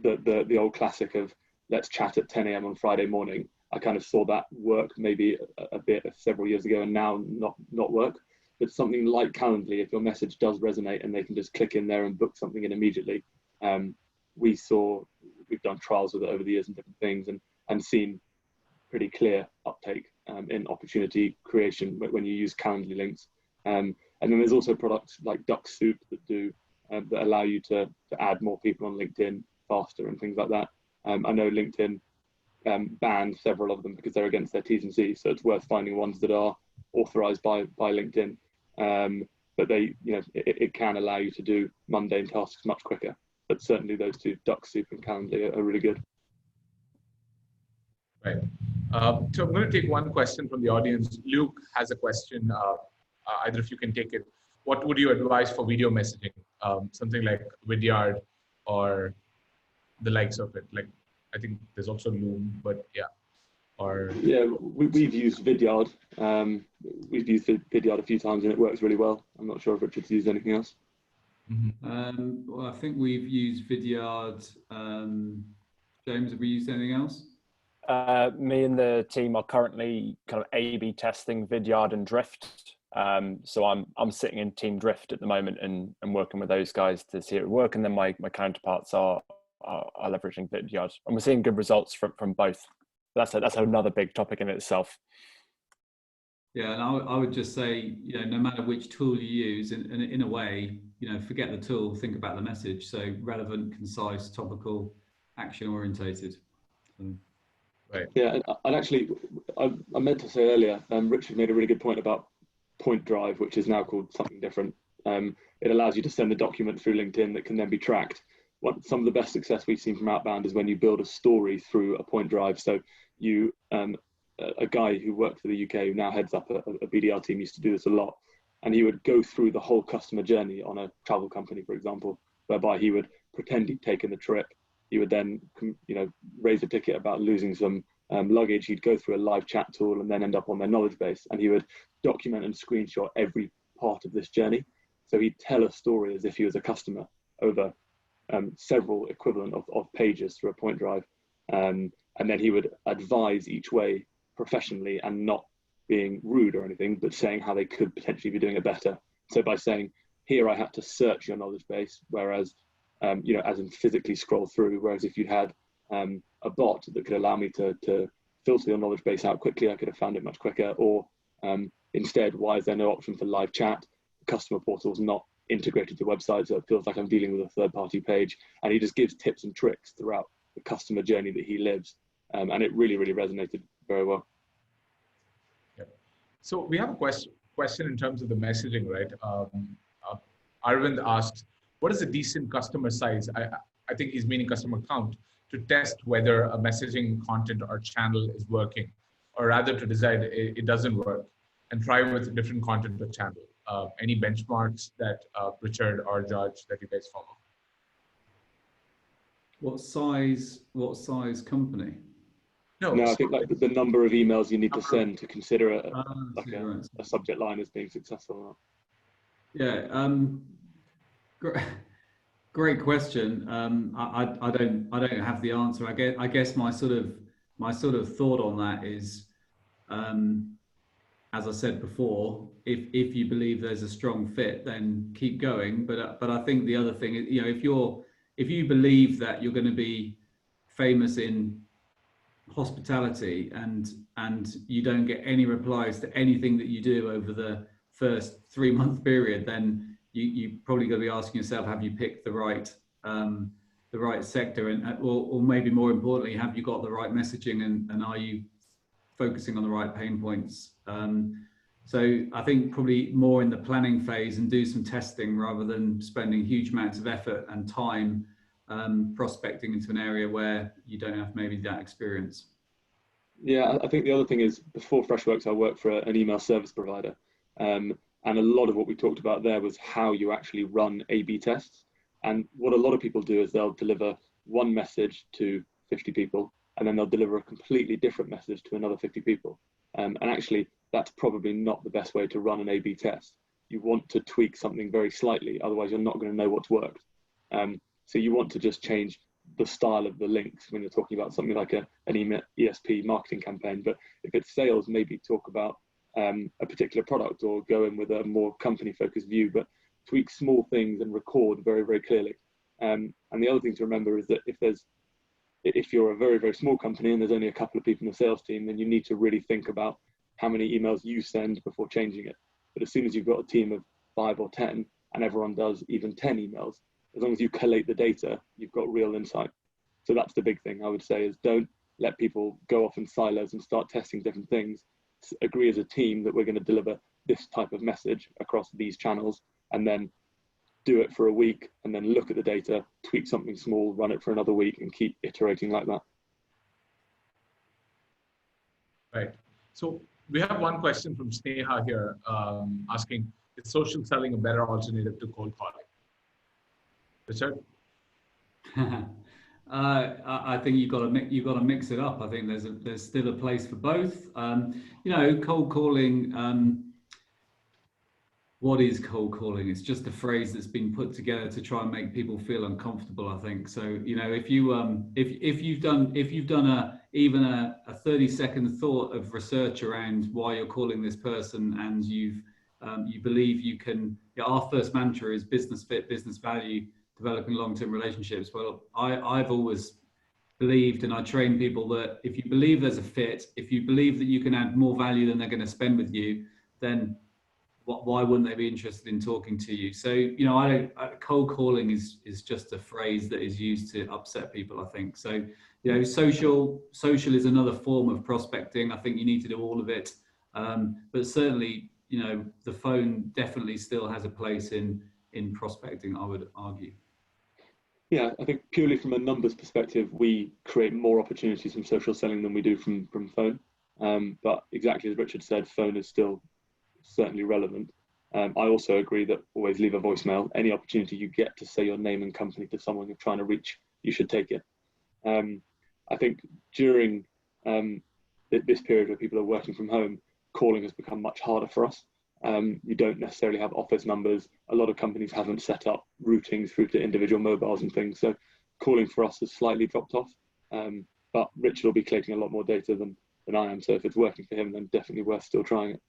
Speaker 2: the old classic of let's chat at 10 a.m. on Friday morning. I kind of saw that work maybe a bit several years ago, and now not work. But something like Calendly, if your message does resonate and they can just click in there and book something in immediately. We've done trials with it over the years and different things, and seen pretty clear uptake in opportunity creation when you use Calendly links. And then there's also products like Duck Soup that allow you to add more people on LinkedIn faster and things like that. I know LinkedIn banned several of them because they're against their T's and C's, so it's worth finding ones that are authorized by LinkedIn. But it can allow you to do mundane tasks much quicker. But certainly those two, Duck Soup and Calendly, are really good.
Speaker 1: Right. So I'm going to take one question from the audience. Luke has a question. Either of you can take it. What would you advise for video messaging? Something like Vidyard or the likes of it. Like, I think there's also Loom, but yeah. We've used Vidyard. We've used Vidyard a few times and it works really well. I'm not sure if Richard's used anything else.
Speaker 3: Mm-hmm. Well, I think we've used Vidyard. James, have we used anything else?
Speaker 4: Me and the team are currently kind of A/B testing Vidyard and Drift. So I'm sitting in Team Drift at the moment and working with those guys to see it work. And then my counterparts are leveraging Vidyard, and we're seeing good results from both. That's another big topic in itself.
Speaker 3: Yeah, and I would just say, you know, no matter which tool you use, in a way, you know, forget the tool, think about the message. So relevant, concise, topical, action orientated.
Speaker 1: Right.
Speaker 2: Yeah, and actually, I meant to say earlier, Richard made a really good point about Point Drive, which is now called something different. It allows you to send a document through LinkedIn that can then be tracked. some of the best success we've seen from outbound is when you build a story through a point drive. So you, a guy who worked for the UK who now heads up a BDR team used to do this a lot, and he would go through the whole customer journey on a travel company, for example, whereby he would pretend he'd taken the trip. He would then, raise a ticket about losing some luggage. He'd go through a live chat tool and then end up on their knowledge base, and he would document and screenshot every part of this journey. So he'd tell a story as if he was a customer over several equivalent of pages through a point drive. And then he would advise each way professionally and not being rude or anything, but saying how they could potentially be doing it better. So by saying, here I had to search your knowledge base, whereas, as in physically scroll through, whereas if you had a bot that could allow me to filter your knowledge base out quickly, I could have found it much quicker. Or instead, why is there no option for live chat? The customer portal is not integrated to the website, so it feels like I'm dealing with a third-party page. And he just gives tips and tricks throughout the customer journey that he lives. And it really, really resonated very well.
Speaker 1: So we have a question in terms of the messaging, right? Arvind asks, what is a decent customer size? I think he's meaning customer count, to test whether a messaging content or channel is working, or rather to decide it doesn't work and try with different content or channel. Any benchmarks that Richard or George that you guys follow?
Speaker 3: What size company?
Speaker 2: No, I think like the number of emails you need to send to consider a subject line as being successful or not.
Speaker 3: Yeah, great question. I don't have the answer. I guess my sort of thought on that is, as I said before, if you believe there's a strong fit, then keep going. But I think the other thing is, if you believe that you're going to be famous in hospitality and you don't get any replies to anything that you do over the first 3-month period, then you probably got to be asking yourself, have you picked the right sector, or maybe more importantly, have you got the right messaging, and are you focusing on the right pain points? So I think probably more in the planning phase and do some testing rather than spending huge amounts of effort and time prospecting into an area where you don't have maybe that experience.
Speaker 2: Yeah, I think the other thing is, before Freshworks, I worked for an email service provider. And a lot of what we talked about there was how you actually run A/B tests. And what a lot of people do is they'll deliver one message to 50 people, and then they'll deliver a completely different message to another 50 people. And actually, that's probably not the best way to run an A/B test. You want to tweak something very slightly, otherwise you're not going to know what's worked. So you want to just change the style of the links when you're talking about something like an ESP marketing campaign. But if it's sales, maybe talk about a particular product, or go in with a more company-focused view, but tweak small things and record very, very clearly. And the other thing to remember is that if you're a very, very small company and there's only a couple of people in the sales team, then you need to really think about how many emails you send before changing it. But as soon as you've got a team of 5 or 10 and everyone does even 10 emails, as long as you collate the data, you've got real insight. So that's the big thing I would say, is don't let people go off in silos and start testing different things. Agree as a team that we're going to deliver this type of message across these channels, and then do it for a week, and then look at the data, tweak something small, run it for another week, and keep iterating like that.
Speaker 1: Right. So we have one question from Sneha here, asking, is social selling a better alternative to cold calling? Richard?
Speaker 3: I think you've got to mix it up. I think there's still a place for both. Cold calling. What is cold calling? It's just a phrase that's been put together to try and make people feel uncomfortable, I think. So if you've done even a 30-second thought of research around why you're calling this person, and you believe you can. Our first mantra is business fit, business value, developing long-term relationships. Well, I've always believed, and I train people, that if you believe there's a fit, if you believe that you can add more value than they're going to spend with you, then why wouldn't they be interested in talking to you? So, cold calling is just a phrase that is used to upset people, I think. So, social is another form of prospecting. I think you need to do all of it. But certainly, the phone definitely still has a place in prospecting, I would argue.
Speaker 2: Yeah, I think purely from a numbers perspective, we create more opportunities from social selling than we do from phone. But exactly as Richard said, phone is still certainly relevant. I also agree that always leave a voicemail. Any opportunity you get to say your name and company to someone you're trying to reach, you should take it. I think during this period where people are working from home, calling has become much harder for us. You don't necessarily have office numbers. A lot of companies haven't set up routing through to individual mobiles and things. So calling for us has slightly dropped off. But Richard will be collecting a lot more data than I am. So if it's working for him, then definitely worth still trying it.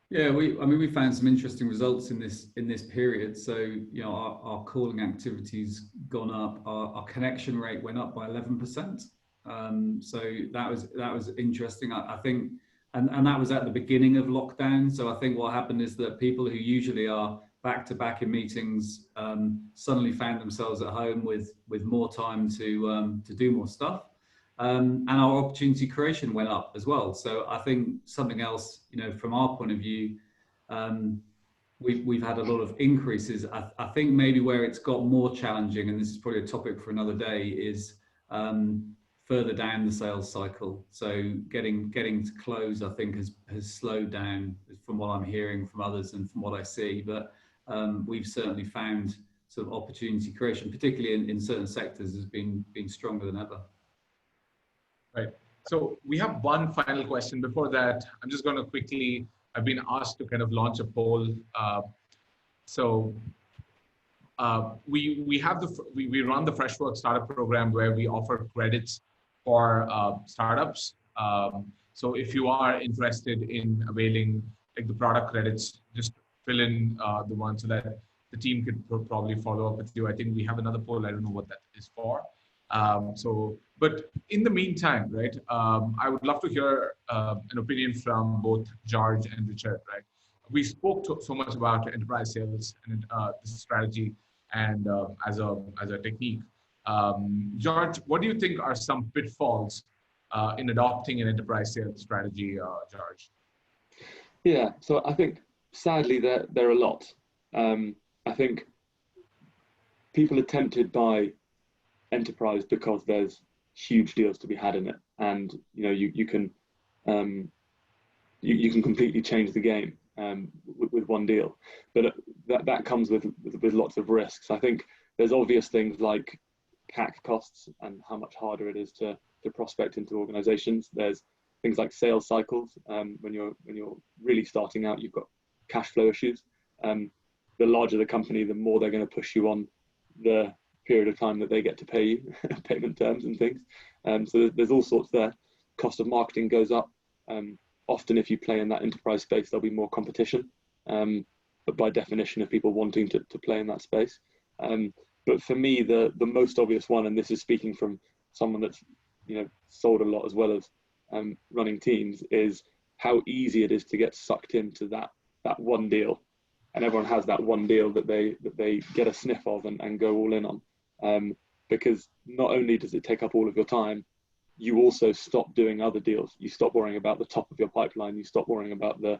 Speaker 3: Yeah, we found some interesting results in this period. So, you know, our calling activity's gone up. Our connection rate went up by 11%. So that was interesting. I think, and that was at the beginning of lockdown. So I think what happened is that people who usually are back to back in meetings suddenly found themselves at home with more time to do more stuff. And our opportunity creation went up as well. So I think something else, you know, from our point of view, we've had a lot of increases. I think maybe where it's got more challenging, and this is probably a topic for another day, is further down the sales cycle. So getting to close, I think, has slowed down from what I'm hearing from others and from what I see. But we've certainly found sort of opportunity creation, particularly in certain sectors, has been stronger than ever.
Speaker 1: Right. So we have one final question. Before that, I'm just going to quickly, I've been asked to kind of launch a poll. We run the Freshworks startup program where we offer credits for startups. So if you are interested in availing like the product credits, just fill in the one so that the team could probably follow up with you. I think we have another poll. I don't know what that is for. But in the meantime, right, I would love to hear an opinion from both George and Richard, right? We spoke so much about enterprise sales and this strategy and as a technique. George, what do you think are some pitfalls in adopting an enterprise sales strategy, George?
Speaker 2: Yeah, so I think sadly there are a lot. I think people are tempted by enterprise because there's huge deals to be had in it, and you know you can completely change the game with one deal, but that comes with lots of risks. I think there's obvious things like CAC costs and how much harder it is to prospect into organizations. There's things like sales cycles. When you're really starting out, you've got cash flow issues. The larger the company, the more they're going to push you on the period of time that they get to pay you, payment terms and things. So there's all sorts there. Cost of marketing goes up. Often if you play in that enterprise space, there'll be more competition, but by definition of people wanting to play in that space. But for me, the most obvious one, and this is speaking from someone that's sold a lot as well as running teams, is how easy it is to get sucked into that one deal. And everyone has that one deal that they get a sniff of and go all in on. Because not only does it take up all of your time, you also stop doing other deals. You stop worrying about the top of your pipeline. You stop worrying about the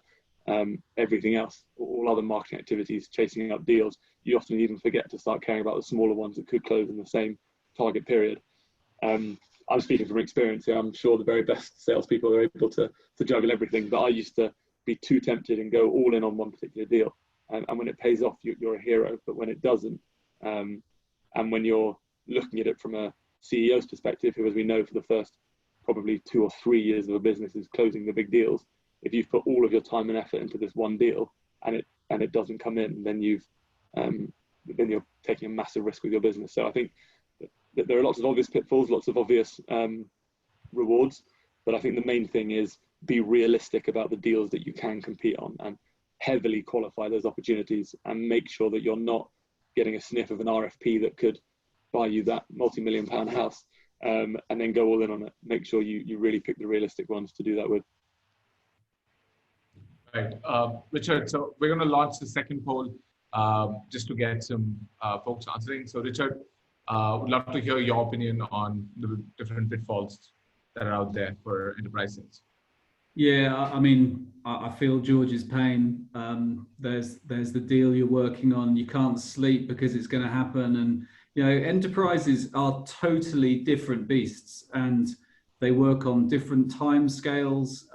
Speaker 2: everything else, all other marketing activities, chasing up deals. You often even forget to start caring about the smaller ones that could close in the same target period. I'm speaking from experience here. I'm sure the very best salespeople are able to juggle everything, but I used to be too tempted and go all in on one particular deal. And when it pays off, you're a hero. But when it doesn't, and when you're looking at it from a CEO's perspective, who, as we know, for the first probably 2 or 3 years of a business is closing the big deals, if you've put all of your time and effort into this one deal and it doesn't come in, then you're taking a massive risk with your business. So I think that there are lots of obvious pitfalls, lots of obvious rewards, but I think the main thing is be realistic about the deals that you can compete on and heavily qualify those opportunities and make sure that you're not getting a sniff of an RFP that could buy you that multi-million-pound house, and then go all in on it. Make sure you really pick the realistic ones to do that with.
Speaker 1: Right, Richard, so we're going to launch the second poll just to get some folks answering. So Richard, would love to hear your opinion on the different pitfalls that are out there for enterprise sales.
Speaker 3: Yeah, I mean, I feel George's pain. There's the deal you're working on. You can't sleep because it's going to happen, and You know, enterprises are totally different beasts, and they work on different time scales.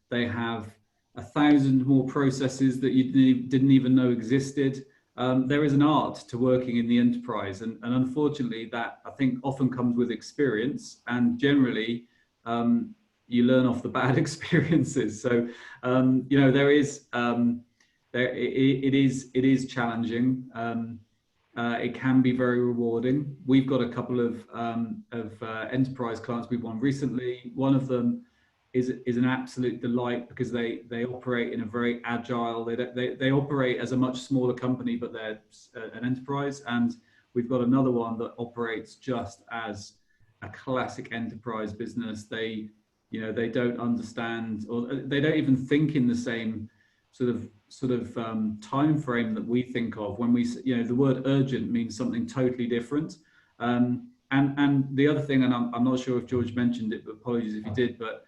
Speaker 3: They have 1,000 more processes that you didn't even know existed. There is an art to working in the enterprise, and unfortunately that I think often comes with experience, and generally you learn off the bad experiences. So you know, it is challenging. It can be very rewarding. We've got a couple of enterprise clients we've won recently. One of them is an absolute delight because they operate in a very agile. They operate as a much smaller company, but they're an enterprise. And we've got another one that operates just as a classic enterprise business. They don't understand, or they don't even think in the same sort of time frame that we think of when we, you know, the word urgent means something totally different. And the other thing, and I'm not sure if George mentioned it, but apologies if he did, but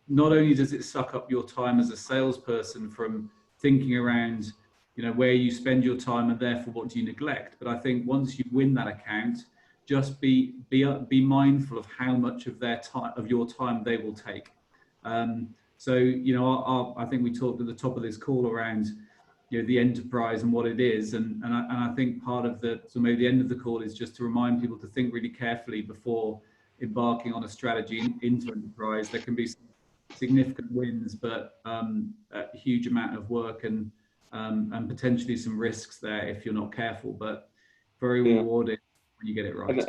Speaker 3: not only does it suck up your time as a salesperson from thinking around, you know, where you spend your time and therefore what do you neglect, but I think once you win that account, just be mindful of how much of their time, of your time, they will take. So, you know, I think we talked at the top of this call around, you know, the enterprise and what it is, and I think part of so maybe the end of the call is just to remind people to think really carefully before embarking on a strategy into enterprise. There can be some significant wins, but a huge amount of work and potentially some risks there if you're not careful, but very rewarding when you get it right.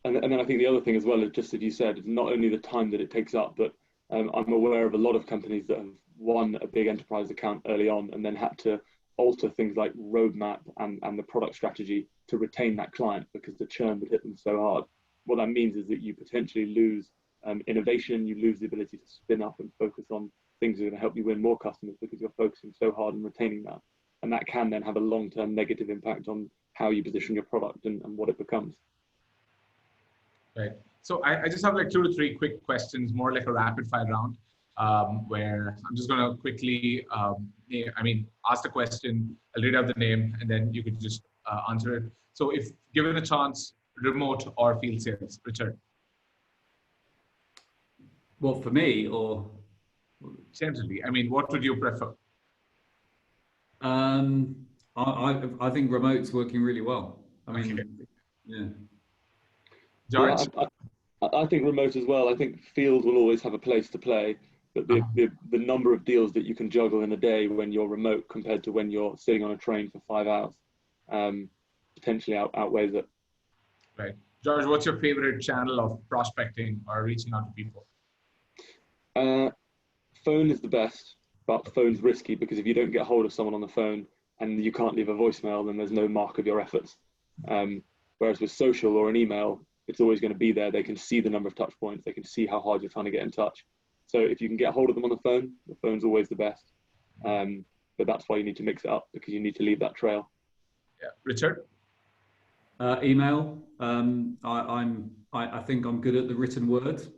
Speaker 2: And then I think the other thing as well is, just as you said, is not only the time that it takes up, but I'm aware of a lot of companies that have won a big enterprise account early on and then had to alter things like roadmap and the product strategy to retain that client because the churn would hit them so hard. What that means is that you potentially lose innovation, you lose the ability to spin up and focus on things that are going to help you win more customers because you're focusing so hard on retaining that. And that can then have a long-term negative impact on how you position your product and what it becomes.
Speaker 1: Right. So I just have like 2 to 3 quick questions, more like a rapid fire round, where I'm just going to quickly, ask the question, I'll read out the name, and then you could just answer it. So if given a chance, remote or field sales, Richard?
Speaker 3: What, for me, or?
Speaker 1: Generally, I mean, what would you prefer?
Speaker 3: I think remote's working really well. I mean, okay. Yeah.
Speaker 1: George?
Speaker 2: Yeah, I think remote as well. I think field will always have a place to play, but the number of deals that you can juggle in a day when you're remote compared to when you're sitting on a train for 5 hours potentially outweighs it.
Speaker 1: Right. George, what's your favorite channel of prospecting or reaching out to people?
Speaker 2: Phone is the best, but phone's risky because if you don't get hold of someone on the phone and you can't leave a voicemail, then there's no mark of your efforts. Whereas with social or an email, it's always going to be there. They can see the number of touch points. They can see how hard you're trying to get in touch. So if you can get hold of them on the phone's always the best. But that's why you need to mix it up, because you need to leave that trail.
Speaker 1: Yeah. Richard?
Speaker 3: Email. I think I'm good at the written word.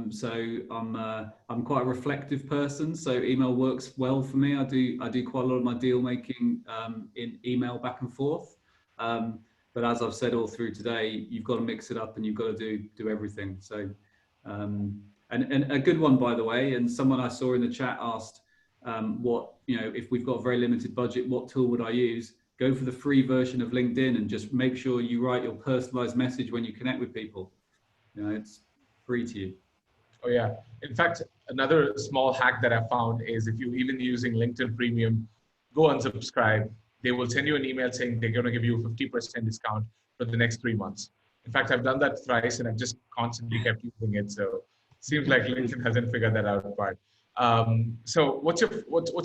Speaker 3: So I'm quite a reflective person. So email works well for me. I do quite a lot of my deal making in email back and forth. But as I've said all through today, you've got to mix it up and you've got to do everything. So, and a good one, by the way, and someone I saw in the chat asked, if we've got a very limited budget, what tool would I use? Go for the free version of LinkedIn and just make sure you write your personalized message when you connect with people. You know, it's free to you.
Speaker 1: Oh yeah. In fact, another small hack that I found is if you're even using LinkedIn Premium, go unsubscribe. They will send you an email saying they're going to give you a 50% discount for the next 3 months. In fact, I've done that thrice and I've just constantly kept using it. So it seems like LinkedIn hasn't figured that out apart. So what's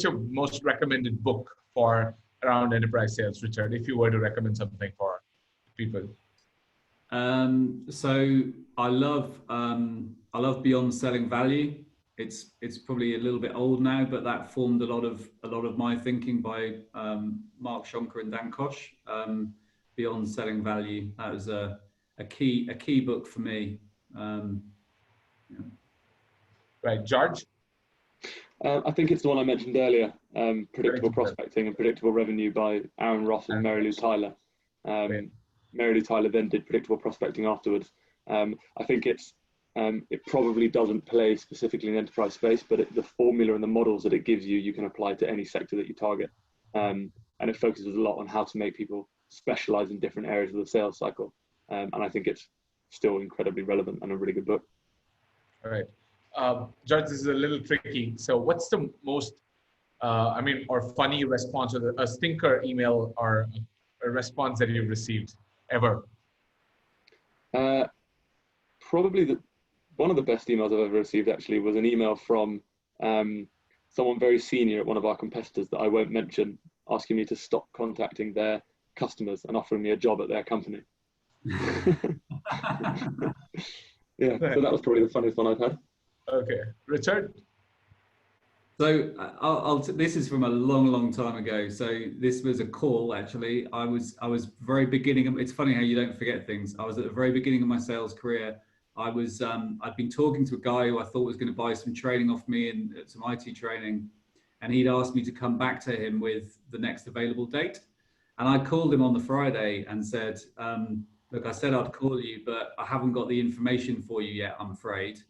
Speaker 1: your most recommended book for around enterprise sales, Richard, if you were to recommend something for people?
Speaker 3: So I love Beyond Selling Value. It's probably a little bit old now, but that formed a lot of my thinking by Mark Shonker and Dan Kosh. Beyond Selling Value. That was a key book for me. Yeah.
Speaker 1: Right, George?
Speaker 2: I think it's the one I mentioned earlier, Predictable Prospecting and Predictable Revenue by Aaron Ross and Mary Lou Tyler. Mary Tyler then did predictable prospecting afterwards. I think it probably doesn't play specifically in the enterprise space, but the formula and the models that it gives you, you can apply to any sector that you target. And it focuses a lot on how to make people specialize in different areas of the sales cycle. And I think it's still incredibly relevant and a really good book.
Speaker 1: All right. George, this is a little tricky. So what's the most, or funny response, or a stinker email or a response that you've received ever?
Speaker 2: Probably one of the best emails I've ever received actually was an email from someone very senior at one of our competitors that I won't mention, asking me to stop contacting their customers and offering me a job at their company. Yeah, so that was probably the funniest one I've had.
Speaker 1: Okay, Richard?
Speaker 3: So this is from a long time ago. So this was a call, actually. I was very beginning of, it's funny how you don't forget things. I was at the very beginning of my sales career. I'd been talking to a guy who I thought was going to buy some training off me and some IT training. And he'd asked me to come back to him with the next available date. And I called him on the Friday and said, look, I said I'd call you, but I haven't got the information for you yet, I'm afraid.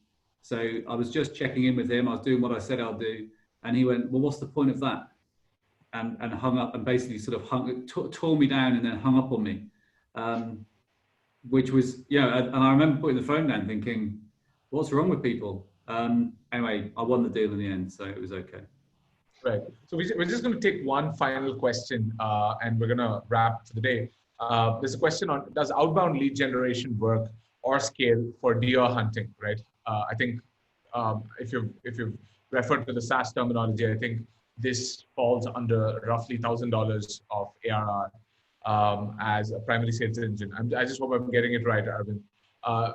Speaker 3: So I was just checking in with him. I was doing what I said I'll do. And he went, well, what's the point of that? And hung up and basically sort of tore me down and then hung up on me. Which was, and I remember putting the phone down thinking, what's wrong with people? Anyway, I won the deal in the end, so it was okay.
Speaker 1: Right. So we're just going to take one final question and we're going to wrap for the day. There's a question on, does outbound lead generation work or scale for deer hunting, right? I think if you've referred to the SaaS terminology, I think this falls under roughly $1,000 of ARR as a primary sales engine. I just hope I'm getting it right, Arvind.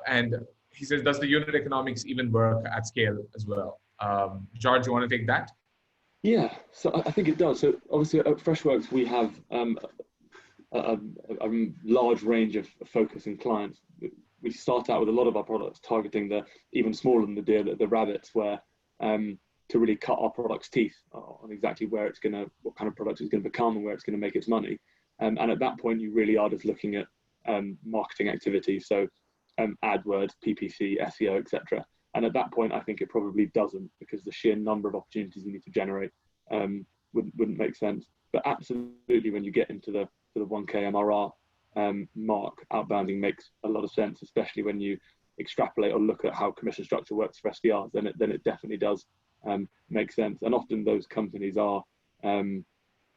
Speaker 1: And he says, does the unit economics even work at scale as well? George, you want to take that?
Speaker 2: Yeah, so I think it does. So obviously at Freshworks, we have a large range of focus in clients. We start out with a lot of our products targeting the even smaller than the deer, the rabbits, where to really cut our product's teeth on exactly where it's what kind of product it's going to become and where it's going to make its money. And at that point, you really are just looking at marketing activities, so AdWords, PPC, SEO, etc. And at that point, I think it probably doesn't, because the sheer number of opportunities you need to generate wouldn't make sense. But absolutely, when you get into the 1K MRR mark, outbounding makes a lot of sense, especially when you extrapolate or look at how commission structure works for SDRs. Then it definitely does make sense. And often those companies are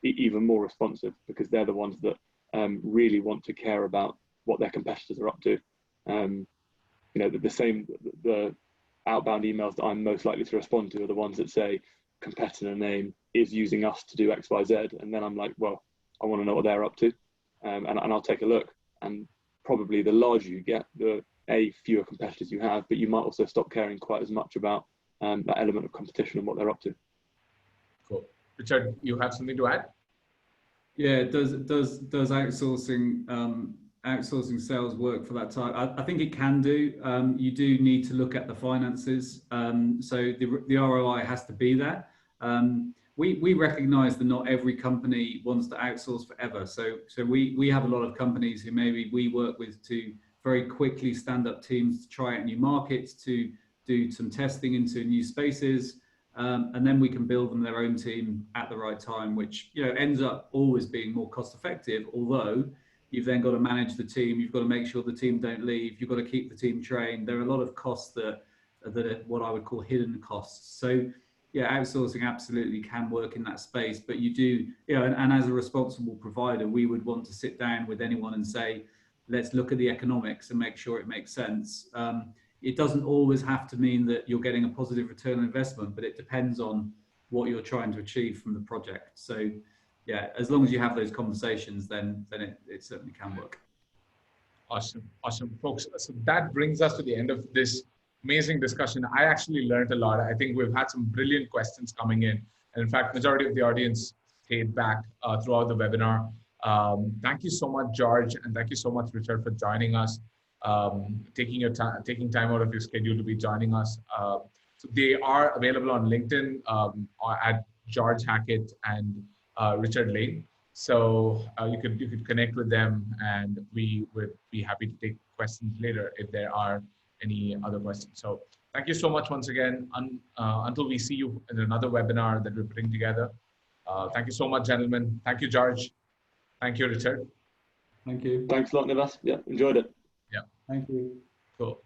Speaker 2: even more responsive, because they're the ones that really want to care about what their competitors are up to. The outbound emails that I'm most likely to respond to are the ones that say competitor name is using us to do X, Y, Z. And then I'm like, well, I want to know what they're up to. And I'll take a look. And probably the larger you get, the fewer competitors you have, but you might also stop caring quite as much about that element of competition and what they're up to.
Speaker 1: Cool. Richard, you have something to add?
Speaker 3: Yeah, does outsourcing sales work for that type? I think it can do. You do need to look at the finances. So the ROI has to be there. We recognize that not every company wants to outsource forever. So we have a lot of companies who maybe we work with to very quickly stand up teams to try out new markets, to do some testing into new spaces. And then we can build them their own team at the right time, which ends up always being more cost effective, although you've then got to manage the team. You've got to make sure the team don't leave. You've got to keep the team trained. There are a lot of costs that are what I would call hidden costs. So yeah, outsourcing absolutely can work in that space, but you do, and as a responsible provider, we would want to sit down with anyone and say, let's look at the economics and make sure it makes sense. It doesn't always have to mean that you're getting a positive return on investment, but it depends on what you're trying to achieve from the project. So yeah, as long as you have those conversations, then it certainly can work.
Speaker 1: Awesome, folks. So that brings us to the end of this amazing discussion. I actually learned a lot. I think we've had some brilliant questions coming in. And in fact, majority of the audience stayed back throughout the webinar. Thank you so much, George. And thank you so much, Richard, for joining us, taking time out of your schedule to be joining us. So they are available on LinkedIn at George Hackett and Richard Lane. So you could connect with them, and we would be happy to take questions later if there are any other questions. So thank you so much once again. Until we see you in another webinar that we're putting together. Thank you so much, gentlemen. Thank you, George. Thank you, Richard.
Speaker 3: Thank you.
Speaker 2: Thanks a lot, Nivas. Yeah, enjoyed it.
Speaker 1: Yeah.
Speaker 3: Thank you.
Speaker 1: Cool.